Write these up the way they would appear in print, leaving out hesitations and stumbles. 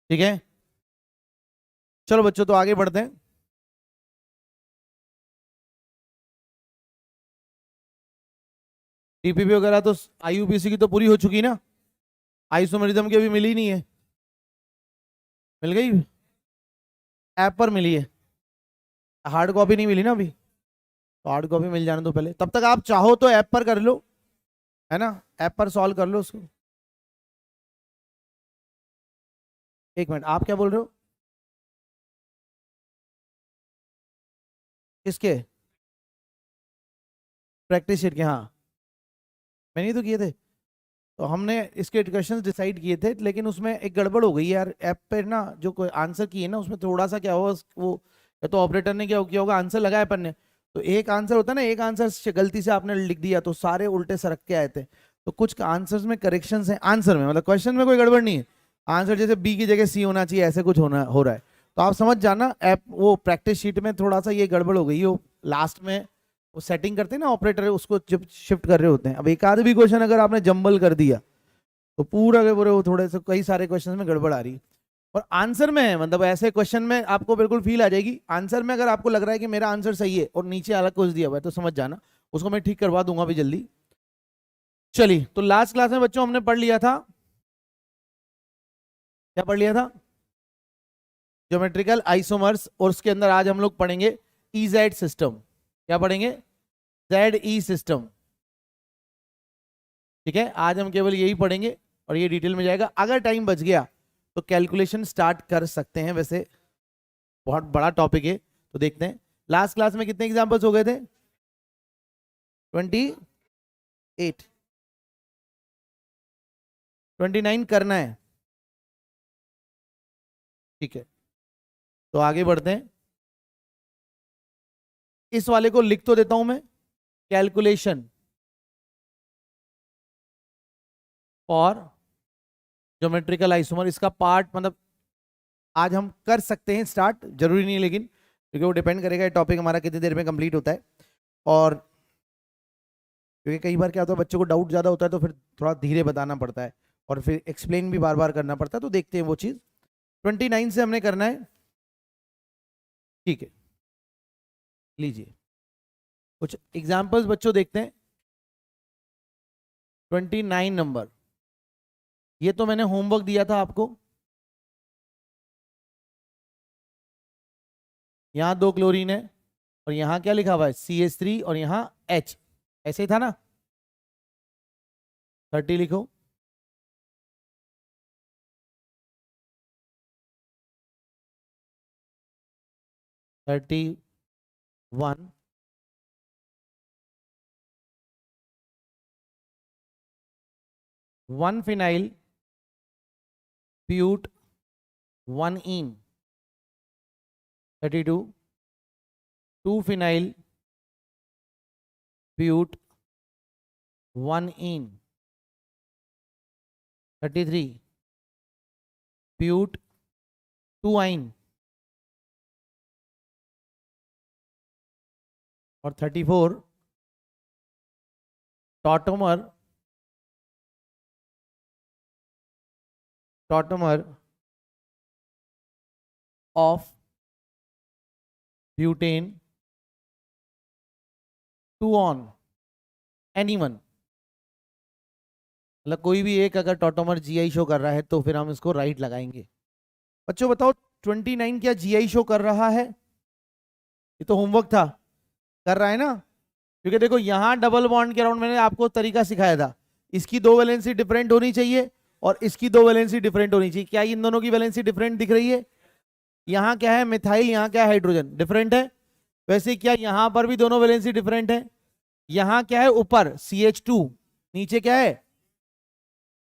ठीक है, चलो बच्चों तो आगे बढ़ते हैं। टीपीपी वगैरह तो आईयूपीसी की तो पूरी हो चुकी ना, आइसोमेरिज्म की अभी मिली नहीं है, मिल गई, ऐप पर मिली है, हार्ड कॉपी नहीं मिली ना अभी, तो हार्ड कॉपी मिल जाने दो पहले, तब तक आप चाहो तो ऐप पर कर लो, है ना, ऐप पर सॉल्व कर लो उसको। एक मिनट, आप क्या बोल रहे हो, किसके, प्रैक्टिस शीट के, हाँ मैंने ही तो किए थे, तो हमने इसके क्वेश्चंस डिसाइड किए थे, लेकिन उसमें एक गड़बड़ हो गई यार, ऐप पे ना जो कोई आंसर किए ना उसमें थोड़ा सा क्या हुआ, वो या तो ऑपरेटर ने क्या किया होगा, आंसर लगाया अपन ने, तो एक आंसर होता है ना, एक आंसर गलती से आपने लिख दिया तो सारे उल्टे सरक के आए थे, तो कुछ आंसर्स में करेक्शंस हैं, आंसर में मतलब क्वेश्चन में कोई गड़बड़ नहीं है, आंसर जैसे बी की जगह सी होना चाहिए, ऐसे कुछ होना हो रहा है, तो आप समझ जाना ऐप वो प्रैक्टिस शीट में थोड़ा सा ये गड़बड़ हो गई, वो लास्ट में वो सेटिंग करते हैं ना ऑपरेटर, उसको जब शिफ्ट कर रहे होते हैं, अब एक आध भी क्वेश्चन अगर आपने जंबल कर दिया तो पूरा के पूरे वो थोड़े से कई सारे क्वेश्चन में गड़बड़ आ रही है, और आंसर में है मतलब ऐसे क्वेश्चन में आपको बिल्कुल फील आ जाएगी, आंसर में अगर आपको लग रहा है कि मेरा आंसर सही है और नीचे अलग कुछ दिया हुआ है तो समझ जाना, उसको मैं ठीक करवा दूंगा अभी जल्दी। चलिए, तो लास्ट क्लास में बच्चों हमने पढ़ लिया था, क्या पढ़ लिया था, ज्योमेट्रिकल आइसोमर्स, और उसके अंदर आज हम लोग पढ़ेंगे ईजेड सिस्टम, क्या पढ़ेंगे, जेड ई सिस्टम, ठीक है, आज हम केवल यही पढ़ेंगे और ये डिटेल में जाएगा, अगर टाइम बच गया तो कैलकुलेशन स्टार्ट कर सकते हैं, वैसे बहुत बड़ा टॉपिक है, तो देखते हैं लास्ट क्लास में कितने एग्जांपल्स हो गए थे, 28, 29 करना है, ठीक है, तो आगे बढ़ते हैं, इस वाले को लिख तो देता हूं मैं, कैलकुलेशन फॉर ज्योमेट्रिकल आइसोमर, इसका पार्ट मतलब आज हम कर सकते हैं स्टार्ट, जरूरी नहीं है लेकिन, क्योंकि वो डिपेंड करेगा ये टॉपिक हमारा कितनी देर में कंप्लीट होता है, और क्योंकि कई बार क्या होता है बच्चों को डाउट ज्यादा होता है तो फिर थोड़ा धीरे बताना पड़ता है और फिर एक्सप्लेन भी बार बार करना पड़ता है, तो देखते हैं वो चीज, 29 से हमने करना है, ठीक है, लीजिए कुछ एग्जाम्पल्स बच्चों देखते हैं, 29 नंबर, ये तो मैंने होमवर्क दिया था आपको, यहाँ 2 क्लोरीन है और यहाँ क्या लिखा हुआ है CH3 और यहाँ H, ऐसे ही था ना, 30 लिखो, 31, 1 फिनाइल ब्यूट 1 इन, 32, 2 फिनाइल ब्यूट 1 इन, 33, ब्यूट 2 आइन, और 34 tautomer, tautomer of butane 2 on, anyone, मतलब कोई भी एक अगर टॉटोमर जीआई शो कर रहा है तो फिर हम इसको राइट लगाएंगे। बच्चों बताओ 29 क्या जीआई शो कर रहा है, ये तो होमवर्क था, कर रहा है ना, क्योंकि देखो यहां डबल बॉन्ड के अराउंड मैंने आपको तरीका सिखाया था, इसकी 2 वैलेंसी डिफरेंट होनी चाहिए और इसकी 2 वैलेंसी डिफरेंट होनी चाहिए, क्या इन दोनों की वैलेंसी डिफरेंट दिख रही है, यहाँ क्या है मिथाइल, यहाँ क्या है हाइड्रोजन, डिफरेंट है, वैसे क्या यहां पर भी दोनों वैलेंसी डिफरेंट है, यहाँ क्या है ऊपर CH2, नीचे क्या है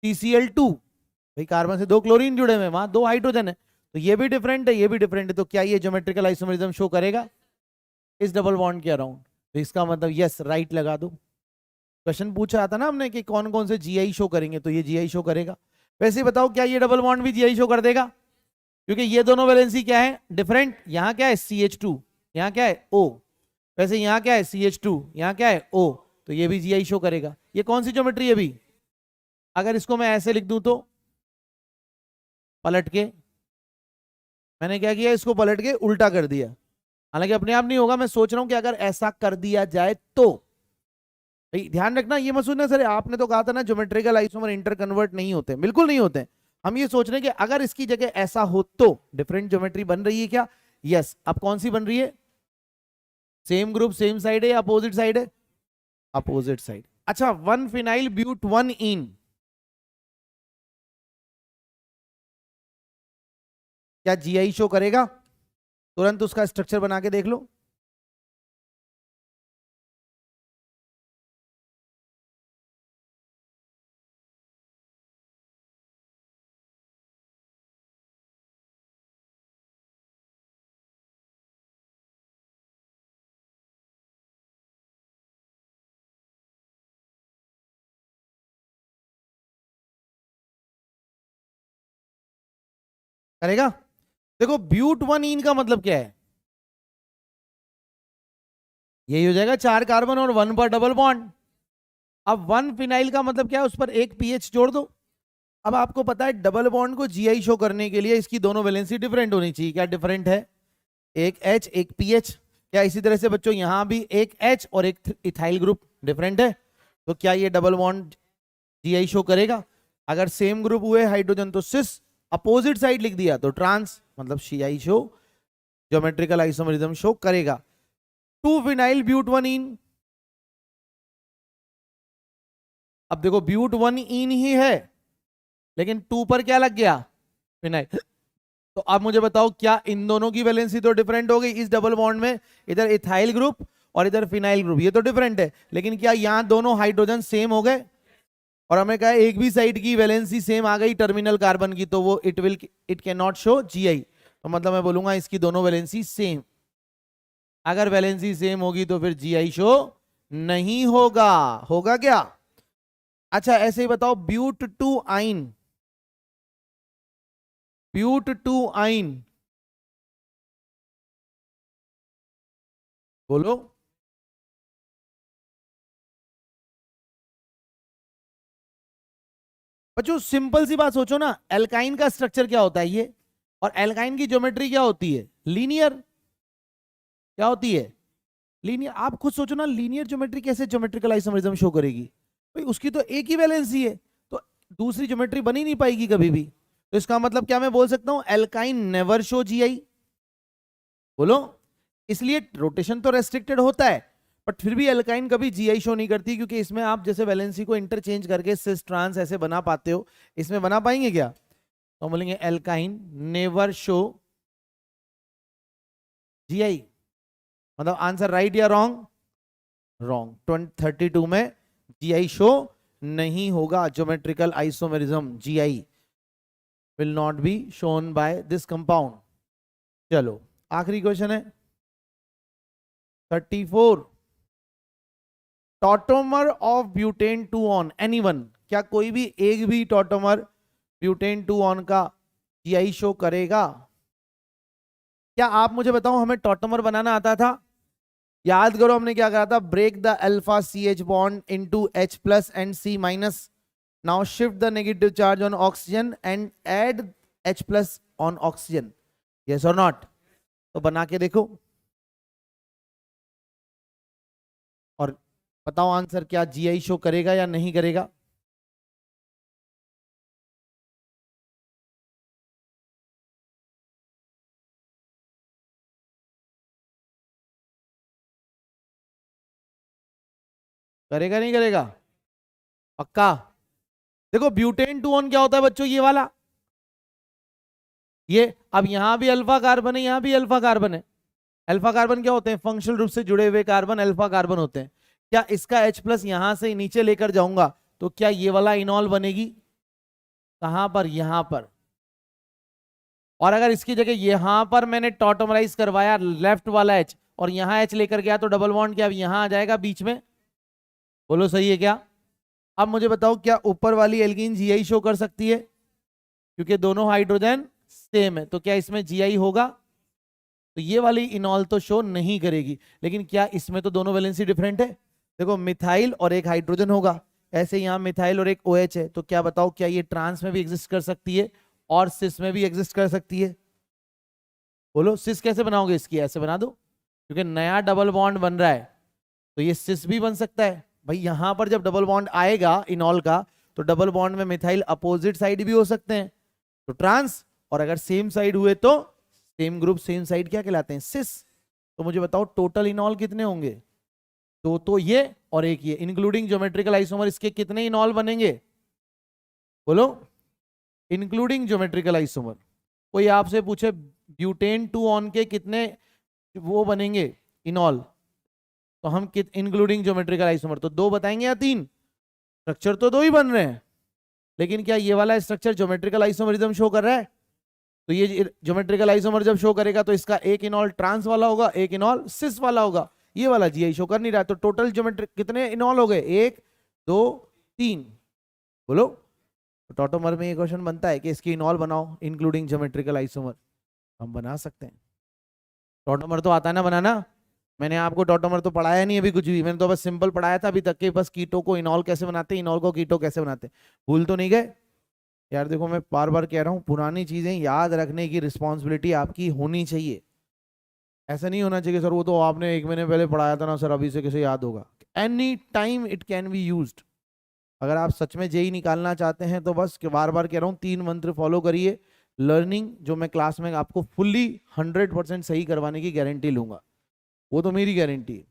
CCl2, भाई कार्बन से 2 क्लोरीन जुड़े हुए, वहां 2 हाइड्रोजन है, तो ये भी डिफरेंट है ये भी डिफरेंट है, तो क्या ये ज्योमेट्रिकल आइसोमरिज्म शो करेगा इस डबल बॉन्ड के अराउंड, तो इसका मतलब यस राइट लगा दो। क्वेश्चन पूछ रहा था ना हमने कि कौन कौन से जीआई शो करेंगे, तो ये जीआई शो करेगा। वैसे बताओ क्या ये डबल बॉन्ड भी जीआई शो कर देगा, क्योंकि ये दोनों वैलेंसी क्या है डिफरेंट, यहाँ क्या है CH2, यहाँ क्या है O, वैसे यहाँ क्या है CH2, यहाँ क्या है O, तो ये भी जीआई शो करेगा। ये कौन सी ज्योमेट्री है अभी, अगर इसको मैं ऐसे लिख दूं तो पलट के मैंने क्या किया, इसको पलट के उल्टा कर दिया। हालांकि अपने आप नहीं होगा, मैं सोच रहा हूं कि अगर ऐसा कर दिया जाए तो। भाई ध्यान रखना, ये मत सोचना सर आपने तो कहा था ना ज्योमेट्रिकल आइसोमर इंटर कन्वर्ट नहीं होते, बिल्कुल नहीं होते। हम ये सोच रहे हैं कि अगर इसकी जगह ऐसा हो तो डिफरेंट ज्योमेट्री बन रही है क्या? यस। अब कौन सी बन रही है? सेम ग्रुप सेम साइड है या अपोजिट साइड है? Opposite side. अच्छा, one phenyl but one ene, क्या जीआई शो करेगा? तुरंत उसका स्ट्रक्चर बना के देख लो। करेगा। देखो ब्यूट वन इन का मतलब क्या है? यही हो जाएगा, 4 कार्बन और 1 पर डबल बॉन्ड। अब 1 फिनाइल का मतलब क्या है? उस पर एक पीएच जोड़ दो। अब आपको पता है डबल बॉन्ड को जीआई शो करने के लिए इसकी दोनों वैलेंसी डिफरेंट होनी चाहिए। क्या डिफरेंट है? एक एच एक पीएच। क्या इसी तरह से बच्चों यहां भी एक एच और एक इथाइल ग्रुप डिफरेंट है? तो क्या ये डबल बॉन्ड जीआई शो करेगा? अगर सेम ग्रुप हुए हाइड्रोजन तो सिस, अपोजिट साइड लिख दिया तो ट्रांस, मतलब CI show, geometrical isomerism show करेगा। 2 फिनाइल ब्यूट वन इन। अब देखो ब्यूट वन इन ही है, लेकिन 2 पर क्या लग गया? फिनाइल। तो आप मुझे बताओ, क्या इन दोनों की वैलेंसी तो डिफरेंट हो गई इस डबल बॉन्ड में? इधर इथाइल ग्रुप और इधर फिनाइल ग्रुप, ये तो डिफरेंट है, लेकिन क्या यहां दोनों हाइड्रोजन सेम हो गए? और हमें कहा एक भी साइड की वैलेंसी सेम आ गई टर्मिनल कार्बन की, तो वो it can not show GI. तो मतलब मैं बोलूंगा इसकी दोनों वैलेंसी सेम। अगर वैलेंसी सेम होगी तो फिर जीआई शो नहीं होगा। होगा क्या? अच्छा ऐसे ही बताओ, but two yne, but two yne, बोलो। बच्चों सिंपल सी बात सोचो ना, एल्काइन का स्ट्रक्चर क्या होता है ये, और एल्काइन की ज्योमेट्री क्या होती है? लीनियर। क्या होती है? लीनियर। आप खुद सोचो ना, लीनियर ज्योमेट्री कैसे ज्योमेट्रिकल आइसोमरिज्म शो करेगी? भाई उसकी तो एक ही वैलेंसी है, तो दूसरी ज्योमेट्री बनी नहीं पाएगी कभी भी। तो इसका मतलब क्या मैं बोल सकता हूं, एल्काइन नेवर शो जीआई? बोलो। इसलिए रोटेशन तो रेस्ट्रिक्टेड होता है, बट फिर भी एल्काइन कभी जीआई शो नहीं करती, क्योंकि इसमें आप जैसे वैलेंसी को इंटरचेंज करके सिस ट्रांस ऐसे बना पाते हो, इसमें बना पाएंगे क्या? तो हम बोलेंगे एल्काइन नेवर शो जीआई। मतलब आंसर राइट या रॉन्ग? रॉन्ग। 32 में जीआई शो नहीं होगा। Geometrical isomerism GI will not be shown by this compound. चलो आखिरी क्वेश्चन है 34। Tautomer of butane 2 on anyone, क्या कोई भी एक भी टॉटोमर ब्यूटेन 2 ऑन का जीआई शो करेगा? क्या आप मुझे बताओ, हमें टॉटोमर बनाना आता था? याद करो हमने क्या कहा था, break the alpha C H bond into H plus and C minus. Now shift the negative charge on oxygen and add H plus on oxygen. Yes or not? तो बना के देखो और बताओ आंसर, क्या जीआई शो करेगा या नहीं करेगा? करेगा नहीं करेगा? पक्का? देखो ब्यूटेन 2 ऑन क्या होता है बच्चों, ये वाला, ये। अब यहां भी अल्फा कार्बन है, यहां भी अल्फा कार्बन है। अल्फा कार्बन क्या होते हैं? फंक्शनल रूप से जुड़े हुए कार्बन अल्फा कार्बन होते हैं। क्या इसका H प्लस यहां से नीचे लेकर जाऊंगा तो क्या ये वाला इनॉल बनेगी? कहां पर? यहां पर। और अगर इसकी जगह यहां पर मैंने टॉटोमराइज करवाया लेफ्ट वाला H और यहां H लेकर गया, तो डबल बॉन्ड क्या अब यहां आ जाएगा बीच में? बोलो सही है क्या? अब मुझे बताओ, क्या ऊपर वाली एल्कीन जीआई शो कर सकती है? क्योंकि दोनों हाइड्रोजन सेम है, तो क्या इसमें जीआई होगा? तो ये वाली इनॉल तो शो नहीं करेगी, लेकिन क्या इसमें तो दोनों वैलेंसी डिफरेंट है। देखो मिथाइल और एक हाइड्रोजन होगा, ऐसे यहाँ मिथाइल और एक OH है, तो क्या बताओ, क्या ये ट्रांस में भी एग्जिस्ट कर सकती है और सिस में भी एग्जिस्ट कर सकती है? बोलो सिस कैसे बनाओगे इसकी, ऐसे बना दो, क्योंकि नया डबल बॉन्ड बन रहा है तो ये सिस भी बन सकता है भाई। यहां पर जब डबल बॉन्ड आएगा इनॉल का तो डबल बॉन्ड में मिथाइल अपोजिट साइड भी हो सकते हैं, तो ट्रांस, और अगर सेम साइड हुए तो सेम ग्रुप सेम साइड क्या कहलाते हैं, सिस। तो मुझे बताओ टोटल इनॉल कितने होंगे, दो तो ये और एक ये, इंक्लूडिंग ज्योमेट्रिकल आइसोमर इसके कितने इनॉल बनेंगे, बोलो इंक्लूडिंग ज्योमेट्रिकल आइसोमर। कोई आपसे पूछे ब्यूटेन 2 ऑन के कितने वो बनेंगे इनॉल, तो हम इंक्लूडिंग ज्योमेट्रिकल आइसोमर तो 2 बताएंगे या 3, स्ट्रक्चर तो 2 ही बन रहे हैं, लेकिन क्या ये वाला स्ट्रक्चर ज्योमेट्रिकल आइसोमरिज्म शो कर रहा है, तो ये ज्योमेट्रिकल आइसोमर जब शो करेगा तो इसका एक इनॉल ट्रांस वाला होगा, एक इनॉल सिस वाला होगा, ये वाला जीआई शो कर नहीं रहा। तो टोटल ज्योमेट्रिक कितने इनॉल हो गए, 1 2 3, बोलो। तो टॉटोमर में ये क्वेश्चन बनता है कि इसकी इनॉल बनाओ इंक्लूडिंग ज्योमेट्रिकल आइसोमर, हम बना सकते हैं। टॉटोमर तो आता है ना बनाना, मैंने आपको टॉटोमर तो पढ़ाया नहीं अभी कुछ भी, मैंने तो बस सिंपल पढ़ाया था अभी तक के, बस कीटो को इनॉल कैसे बनाते हैं, इनॉल को कीटो कैसे बनाते हैं, भूल तो नहीं गए यार। देखो मैं बार बार कह रहा हूँ, पुरानी चीजें याद रखने की रिस्पॉन्सिबिलिटी आपकी होनी चाहिए। ऐसा नहीं होना चाहिए सर वो तो आपने 1 महीने पहले पढ़ाया था ना सर, अभी से कैसे याद होगा। Any time it can be used. अगर आप सच में जेई निकालना चाहते हैं तो बस बार बार कह रहा हूँ 3 मंत्र फॉलो करिए। लर्निंग जो मैं क्लास में आपको फुल्ली 100% सही करवाने की गारंटी लूंगा, वो तो मेरी गारंटी है।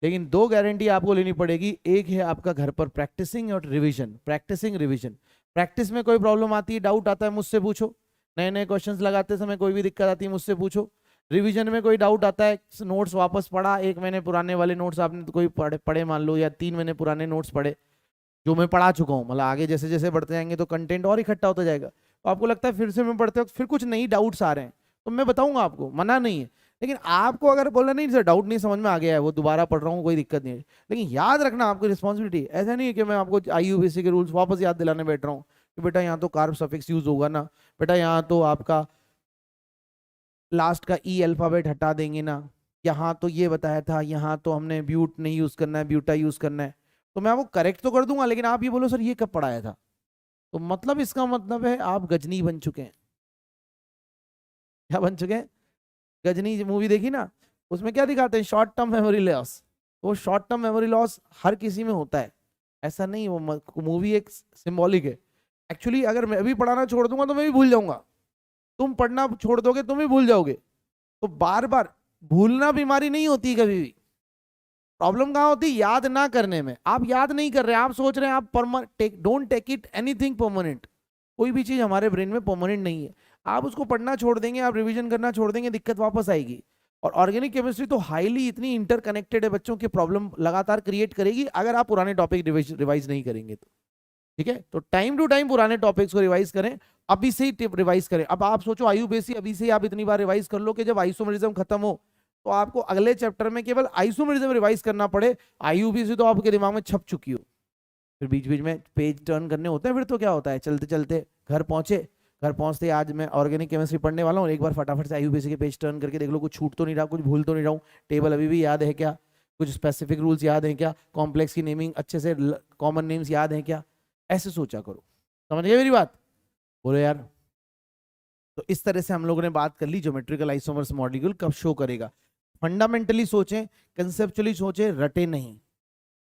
लेकिन 2 गारंटी आपको लेनी पड़ेगी, एक है आपका घर पर प्रैक्टिसिंग और रिवीजन, प्रैक्टिसिंग रिवीजन। प्रैक्टिस में कोई प्रॉब्लम आती है, डाउट आता है, मुझसे पूछो। नए नए क्वेश्चंस लगाते समय कोई भी दिक्कत आती है, मुझसे पूछो। रिवीजन में कोई डाउट आता है, नोट्स वापस पढ़ा, 1 महीने पुराने वाले नोट्स आपने तो कोई पढ़े मान लो, या 3 महीने पुराने नोट्स पढ़े जो मैं पढ़ा चुका हूँ, मतलब आगे जैसे जैसे बढ़ते जाएंगे तो कंटेंट और इकट्ठा होता जाएगा, तो आपको लगता है फिर से मैं पढ़ते वक्त फिर कुछ नई डाउट्स आ रहे हैं तो मैं बताऊंगा आपको, मना नहीं है। लेकिन आपको अगर बोलना नहीं सर डाउट नहीं समझ में आ गया है, वो दोबारा पढ़ रहा हूँ, कोई दिक्कत नहीं है, लेकिन याद रखना आपकी रिस्पॉन्सिबिलिटी। ऐसा नहीं है कि मैं आपको आईयूबीसी के रूल्स वापस याद दिलाने बैठ रहा हूँ कि बेटा यहाँ तो कार्ब सफिक्स यूज होगा ना, बेटा यहाँ तो आपका लास्ट का ई अल्फाबेट हटा देंगे ना, यहाँ तो ये बताया था, यहाँ तो हमने ब्यूट नहीं यूज करना है, ब्यूटा यूज करना है, तो मैं आपको करेक्ट तो कर दूंगा, लेकिन आप ये बोलो सर ये कब पढ़ाया था, तो मतलब इसका मतलब है आप गजनी बन चुके हैं। क्या बन चुके हैं, गजनी मूवी देखी ना, उसमें क्या दिखाते हैं, शॉर्ट टर्म मेमोरी लॉस। वो शॉर्ट टर्म मेमोरी लॉस हर किसी में होता है, ऐसा नहीं, वो मूवी एक सिंबॉलिक है। एक्चुअली अगर मैं भी पढ़ाना छोड़ दूंगा तो मैं भी भूल जाऊंगा, तुम पढ़ना छोड़ दोगे तुम भी भूल जाओगे। तो बार बार भूलना बीमारी नहीं होती, कभी भी प्रॉब्लम कहाँ होती है, याद ना करने में। आप याद नहीं कर रहे, आप सोच रहे हैं आप don't take it anything permanent. कोई भी चीज हमारे ब्रेन में परमानेंट नहीं है, आप उसको पढ़ना छोड़ देंगे, आप रिवीजन करना छोड़ देंगे, दिक्कत वापस आएगी। और ऑर्गेनिक केमिस्ट्री तो हाईली इतनी इंटरकनेक्टेड है, बच्चों की प्रॉब्लम लगातार क्रिएट करेगी अगर आप पुराने टॉपिक रिवाइज नहीं करेंगे तो। ठीक है, तो टाइम टू टाइम पुराने टॉपिक्स को रिवाइज करें, अभी से ही रिवाइज करें। अब आप सोचो आईयूबीसी अभी से आप इतनी बार रिवाइज कर लो कि जब आइसोमरिज्म खत्म हो तो आपको अगले चैप्टर में केवल आइसोमरिज्म रिवाइज करना पड़े, आईयूबीसी तो आपके दिमाग में छप चुकी हो। फिर बीच बीच में पेज टर्न करने होते हैं, फिर तो क्या होता है, चलते चलते घर पहुंचे, घर पहुंचते आज मैं ऑर्गेनिक केमिस्ट्री पढ़ने वाला हूँ, एक बार फटाफट से आईयूबीसी के पेज टर्न करके देख लो कुछ छूट तो नहीं रहा, कुछ भूल तो नहीं रहा हूँ, टेबल अभी भी याद है क्या, कुछ स्पेसिफिक रूल्स याद हैं क्या, कॉम्प्लेक्स की नेमिंग अच्छे से कॉमन नेम्स याद हैं क्या, ऐसे सोचा करो। समझ गए मेरी बात, बोलो यार। तो इस तरह से हम लोगों ने बात कर ली ज्योमेट्रिकल आइसोमर्स मॉलिक्यूल कब शो करेगा। फंडामेंटली सोचें, कंसेप्चुअली सोचें, रटे नहीं।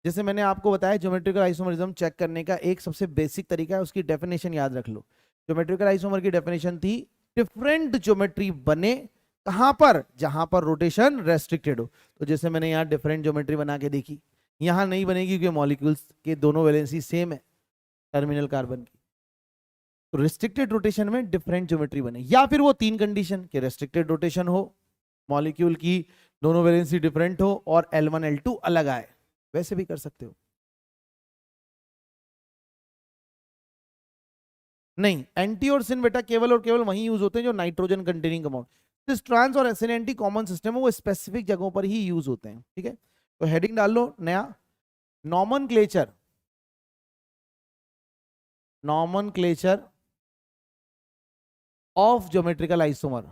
जैसे मैंने आपको बताया ज्योमेट्रिकल आइसोमरिज्म चेक करने का एक सबसे बेसिक तरीका है, उसकी डेफिनेशन याद रख लो। ज्योमेट्रिकल आइसोमर की डेफिनेशन थी डिफरेंट ज्योमेट्री बने कहां पर, जहां पर रोटेशन रेस्ट्रिक्टेड हो। तो जैसे मैंने यहाँ डिफरेंट ज्योमेट्री बना के देखी, यहाँ नहीं बनेगी क्योंकि मॉलिक्यूल्स के दोनों वैलेंसी सेम है टर्मिनल कार्बन की। तो रिस्ट्रिक्टेड रोटेशन में डिफरेंट ज्योमेट्री बने, या फिर वो 3 कंडीशन के रेस्ट्रिक्टेड रोटेशन हो, मॉलिक्यूल की दोनों वैलेंसी डिफरेंट हो और L1 L2 अलग आए, वैसे भी कर सकते हो। नहीं, एंटी और सिन बेटा केवल और केवल वहीं यूज होते हैं जो nitrogen containing compound, cis trans और एसिन एंटी कॉमन सिस्टम है, वो स्पेसिफिक जगहों पर ही यूज होते हैं। ठीक है, तो हेडिंग डाल लो नया, nomenclature, nomenclature of geometrical isomer,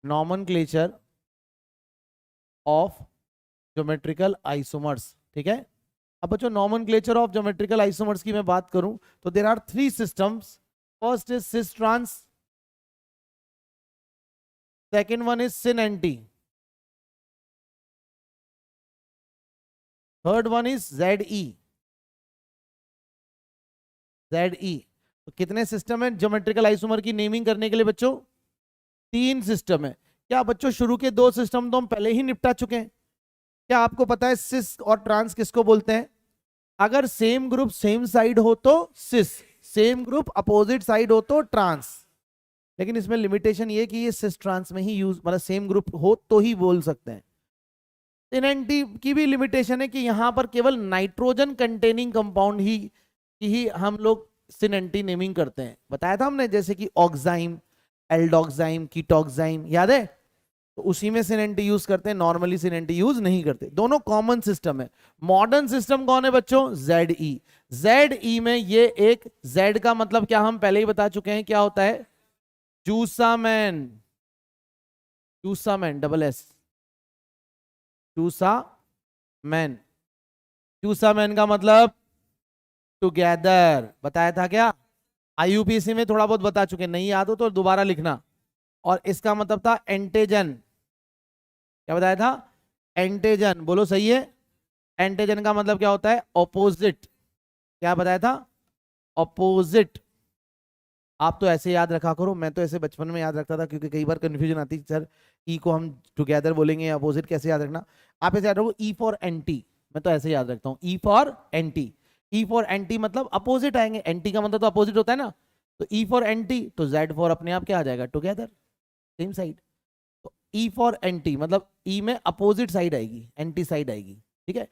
nomenclature of geometrical isomers. ठीक है, अब बच्चों नॉमनक्लेचर ऑफ ज्योमेट्रिकल आइसोमर्स की मैं बात करूं तो there are 3 systems. First is cis trans, second one is syn anti, third one is Z E, Z E. तो कितने सिस्टम है ज्योमेट्रिकल आइसोमर की नेमिंग करने के लिए बच्चों? 3 सिस्टम है। क्या बच्चों शुरू के 2 सिस्टम तो हम पहले ही निपटा चुके हैं? क्या आपको पता है सिस और ट्रांस किसको बोलते हैं? अगर सेम ग्रुप सेम साइड हो तो सिस, सेम ग्रुप अपोजिट साइड हो तो ट्रांस। लेकिन इसमें लिमिटेशन ये कि ये सिस ट्रांस में ही यूज, मतलब सेम ग्रुप हो तो ही बोल सकते हैं। सिनेंटी की भी लिमिटेशन है कि यहां पर केवल नाइट्रोजन कंटेनिंग कंपाउंड ही हम लोग सिनेंटी नेमिंग करते हैं। बताया था हमने, जैसे कि ऑक्साइम, एल्डोक्साइम, कीटोक्साइम, याद है? तो उसी में सिनेंटी यूज करते हैं, नॉर्मली सिनेंटी यूज नहीं करते। दोनों कॉमन सिस्टम है। मॉडर्न सिस्टम कौन है बच्चों? Z E. जेड ई में ये एक जेड का मतलब क्या हम पहले ही बता चुके हैं, क्या होता है? जूसामैन, जूसामैन डबल एस, जूसामैन। जूसामैन का मतलब टुगेदर, बताया था क्या? आईयूपीएससी में थोड़ा बहुत बता चुके, नहीं याद हो तो दोबारा लिखना। और इसका मतलब था एंटेजन, क्या बताया था? एंटेजन, बोलो सही है। एंटेजन का मतलब क्या होता है? ऑपोजिट। क्या बताया था? ऑपोजिट। आप तो ऐसे याद रखा करो, मैं तो ऐसे बचपन में याद रखता था क्योंकि कई बार कंफ्यूजन आती सर ई को हम टुगेदर बोलेंगे या अपोजिट, कैसे याद रखना? आप ऐसे याद रखो, ई फॉर एंटी, मैं तो ऐसे याद रखता हूँ, E for anti. E for anti मतलब अपोजिट आएंगे, एंटी का मतलब तो अपोजिट होता है ना। तो ई फॉर एंटी, तो जेड फॉर अपने आप क्या आ जाएगा? Together, same side. तो ई फॉर एंटी मतलब ई में अपोजिट साइड आएगी, एंटी साइड आएगी, ठीक है।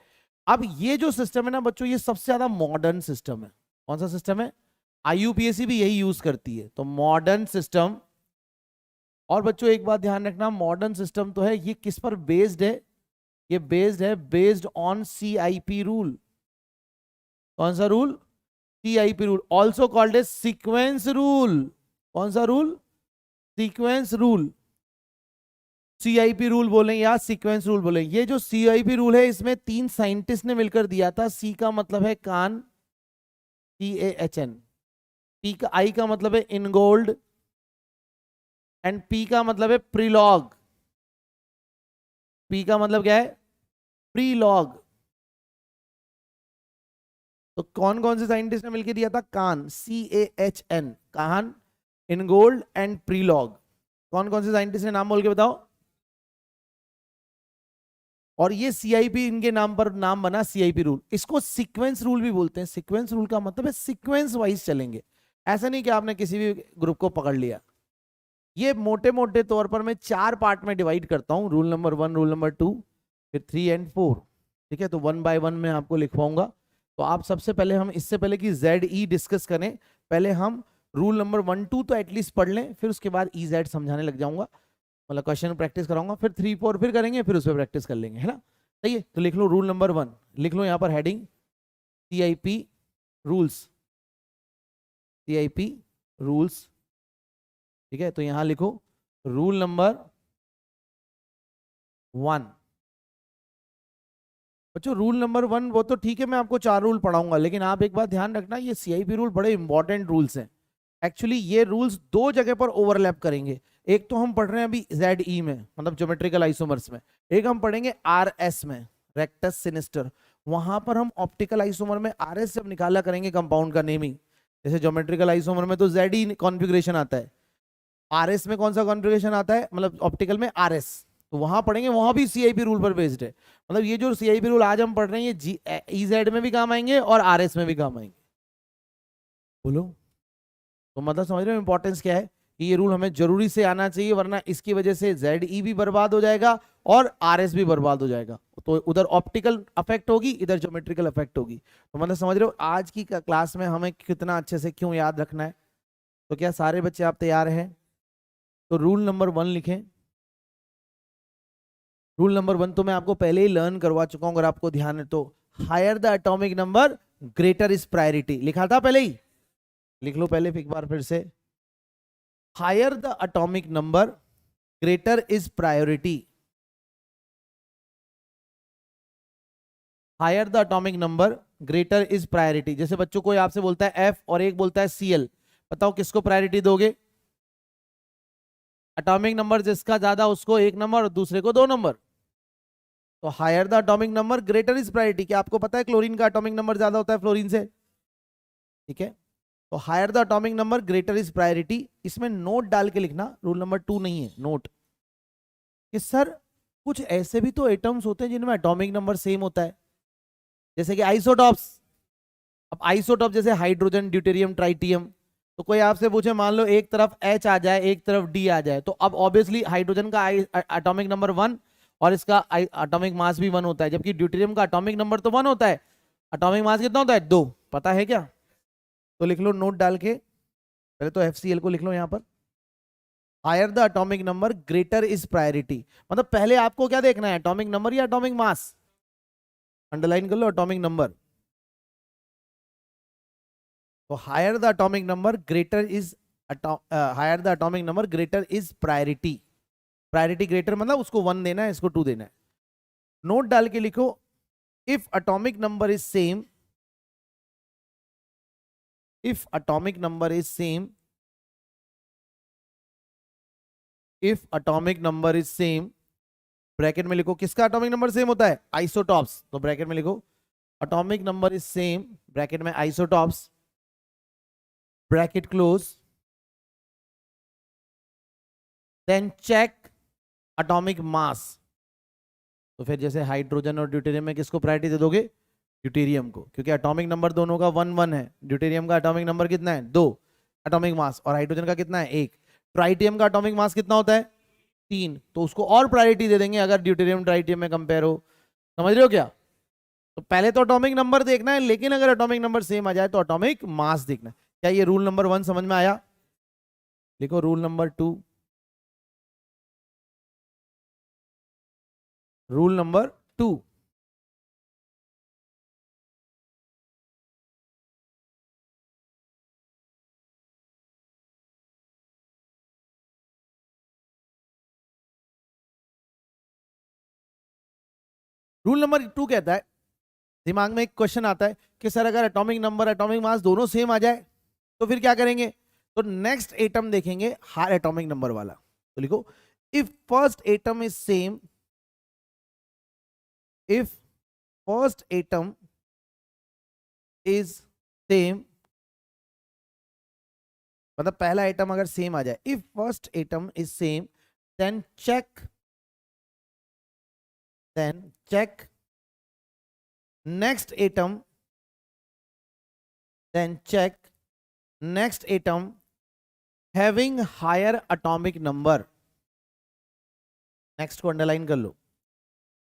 अब ये जो सिस्टम है ना बच्चों, ये सबसे ज्यादा मॉडर्न सिस्टम है। कौन सा सिस्टम है? आईयूपीएससी भी यही यूज करती है, तो मॉडर्न सिस्टम। और बच्चों एक बात ध्यान रखना, मॉडर्न सिस्टम तो है, ये किस पर बेस्ड है? ये बेस्ड ऑन सीआईपी रूल। कौन सा रूल? CIP rule, also called as sequence rule. कौन सा रूल? Sequence rule. सीआईपी रूल बोलें या सीक्वेंस रूल बोलें, ये जो सीआईपी रूल है इसमें 3 साइंटिस्ट ने मिलकर दिया था। सी का मतलब है कान, CAHN। पी का, आई का मतलब है इनगोल्ड, एंड पी का मतलब है प्रीलॉग। पी का मतलब क्या है? प्रीलॉग। तो कौन कौन से साइंटिस्ट ने मिलकर दिया था? कान, CAHN, कान, इनगोल्ड एंड प्रीलॉग। कौन कौन से साइंटिस्ट ने नाम बोल के बताओ। और ये सीआईपी इनके नाम पर नाम बना, सीआईपी रूल। इसको सीक्वेंस रूल भी बोलते हैं। सीक्वेंस रूल का मतलब है सीक्वेंस वाइज चलेंगे, ऐसा नहीं कि आपने किसी भी ग्रुप को पकड़ लिया। ये मोटे मोटे तौर पर मैं 4 पार्ट में डिवाइड करता हूं, रूल नंबर 1, रूल नंबर 2, फिर 3 एंड 4, ठीक है। तो 1 बाय 1 मैं आपको लिखवाऊंगा। तो आप सबसे पहले, हम इससे पहले कि जेड ई डिस्कस करें, पहले हम रूल नंबर 1 2 तो एटलीस्ट पढ़ लें, फिर उसके बाद ई जेड समझाने लग जाऊंगा, मतलब क्वेश्चन प्रैक्टिस कराऊंगा, फिर 3 4 फिर करेंगे, फिर उस पर प्रैक्टिस कर लेंगे, है ना। सही है। तो लिख लो रूल नंबर 1, लिख लो यहाँ पर heading CIP rules, CIP rules, ठीक है। तो यहां लिखो रूल नंबर 1। बच्चों रूल नंबर 1 वो तो ठीक है, मैं आपको 4 रूल पढ़ाऊंगा, लेकिन आप एक बात ध्यान रखना, ये सीआईपी रूल बड़े इंपॉर्टेंट रूल्स हैं। एक्चुअली ये रूल्स 2 जगह पर ओवरलैप करेंगे। एक तो हम पढ़ रहे हैं अभी जेड ई में, मतलब ज्योमेट्रिकल आइसोमर्स में। एक हम पढ़ेंगे आरएस में, रेक्टस सिनिस्टर। वहां पर हम ऑप्टिकल आइसोमर में आरएस जब निकाला करेंगे कंपाउंड का नेमिंग। जैसे ज्योमेट्रिकल आइसोमर में तो जेड ई कॉन्फ़िगरेशन आता है, आरएस में कौन सा कॉन्फ़िगरेशन आता है, मतलब ऑप्टिकल में आरएस। तो वहां पढ़ेंगे, वहां भी सीआईपी रूल पर बेस्ड है। मतलब ये जो सीआईपी रूल आज हम पढ़ रहे हैं, ये ईजेड में भी काम आएंगे और आरएस में भी काम आएंगे। बोलो, तो मतलब समझ रहे हो इंपॉर्टेंस क्या है कि ये रूल हमें जरूरी से आना चाहिए, वरना इसकी वजह से जेड ई भी बर्बाद हो जाएगा और आरएस भी बर्बाद हो जाएगा। तो उधर ऑप्टिकल अफेक्ट होगी, इधर ज्योमेट्रिकल अफेक्ट होगी। तो मतलब समझ रहे हो आज की क्लास में हमें कितना अच्छे से क्यों याद रखना है। तो क्या सारे बच्चे आप तैयार हैं? तो रूल नंबर 1 लिखें। रूल नंबर 1 तो मैं आपको पहले ही लर्न करवा चुका हूं, अगर आपको ध्यान है तो। Higher the atomic number greater is priority, लिखा था पहले ही, लिख लो पहले एक बार फिर से। Higher the atomic number greater is priority. Higher the atomic number greater is priority. जैसे बच्चों कोई आपसे बोलता है एफ और एक बोलता है सीएल, बताओ किसको प्रायोरिटी दोगे? एटॉमिक नंबर जिसका ज्यादा उसको 1 नंबर और दूसरे को 2 नंबर। तो higher the atomic number greater is priority. क्या आपको पता है क्लोरीन का एटॉमिक नंबर ज्यादा होता है फ्लोरीन से? ठीक है, तो higher the atomic number greater is priority. इसमें नोट डाल के लिखना, रूल नंबर 2 नहीं है, नोट। कि सर कुछ ऐसे भी तो एटम्स होते हैं जिनमें एटॉमिक नंबर सेम होता है, जैसे कि आइसोटॉप्स। अब आइसोटॉप जैसे हाइड्रोजन, ड्यूटेरियम, ट्राइटियम। तो कोई आपसे पूछे मान लो एक तरफ H आ जाए एक तरफ D आ जाए, तो अब ऑब्वियसली हाइड्रोजन का एटॉमिक नंबर 1 और इसका एटॉमिक मास भी 1 होता है, जबकि ड्यूटेरियम का एटॉमिक नंबर तो 1 होता है, एटॉमिक मास कितना होता है? 2। पता है क्या? तो लिख लो नोट डाल के, पहले तो FCl को लिख लो यहां पर। Higher the atomic number greater is priority, मतलब पहले आपको क्या देखना है, एटॉमिक नंबर या एटॉमिक मास? अंडरलाइन कर लो एटॉमिक नंबर। तो higher the atomic number greater is, higher the atomic number greater is priority. Priority greater मतलब उसको 1 देना है, इसको 2 देना है। नोट डाल के लिखो, if atomic number is same, if atomic number is same, if atomic number is same, bracket में लिखो किसका एटॉमिक नंबर सेम होता है? आइसोटॉप्स। तो ब्रैकेट में लिखो atomic number is same, bracket में isotopes, bracket close, then check atomic mass. तो फिर जैसे हाइड्रोजन और ड्यूटेरियम में किसको प्रायोरिटी दे दोगे? ड्यूटेरियम को, क्योंकि एटॉमिक नंबर दोनों का 1 1 है। ड्यूटेरियम का एटॉमिक नंबर कितना है? 2 एटॉमिक मास, और हाइड्रोजन का कितना है? 1। ट्राइटियम का एटॉमिक मास कितना होता है? 3। तो उसको और प्रायोरिटी दे देंगे अगर ड्यूटेरियम ट्राइटियम में कंपेयर हो। समझ रहे हो क्या? तो पहले तो एटॉमिक नंबर देखना है, लेकिन अगर एटॉमिक नंबर सेम आ जाए तो एटॉमिक मास देखना है। क्या ये रूल नंबर 1 समझ में आया? लिखो rule number 2, rule number 2। Rule number 2 कहता है, दिमाग में एक क्वेश्चन आता है कि सर अगर एटॉमिक नंबर एटॉमिक मास दोनों सेम आ जाए तो फिर क्या करेंगे? तो नेक्स्ट एटम देखेंगे हायर एटॉमिक नंबर वाला। तो लिखो if first atom is same, if first atom is same, मतलब पहला एटम अगर सेम आ जाए, if first atom is same, then check, then check next atom, then check next atom having higher atomic number. Next को underline कर लो,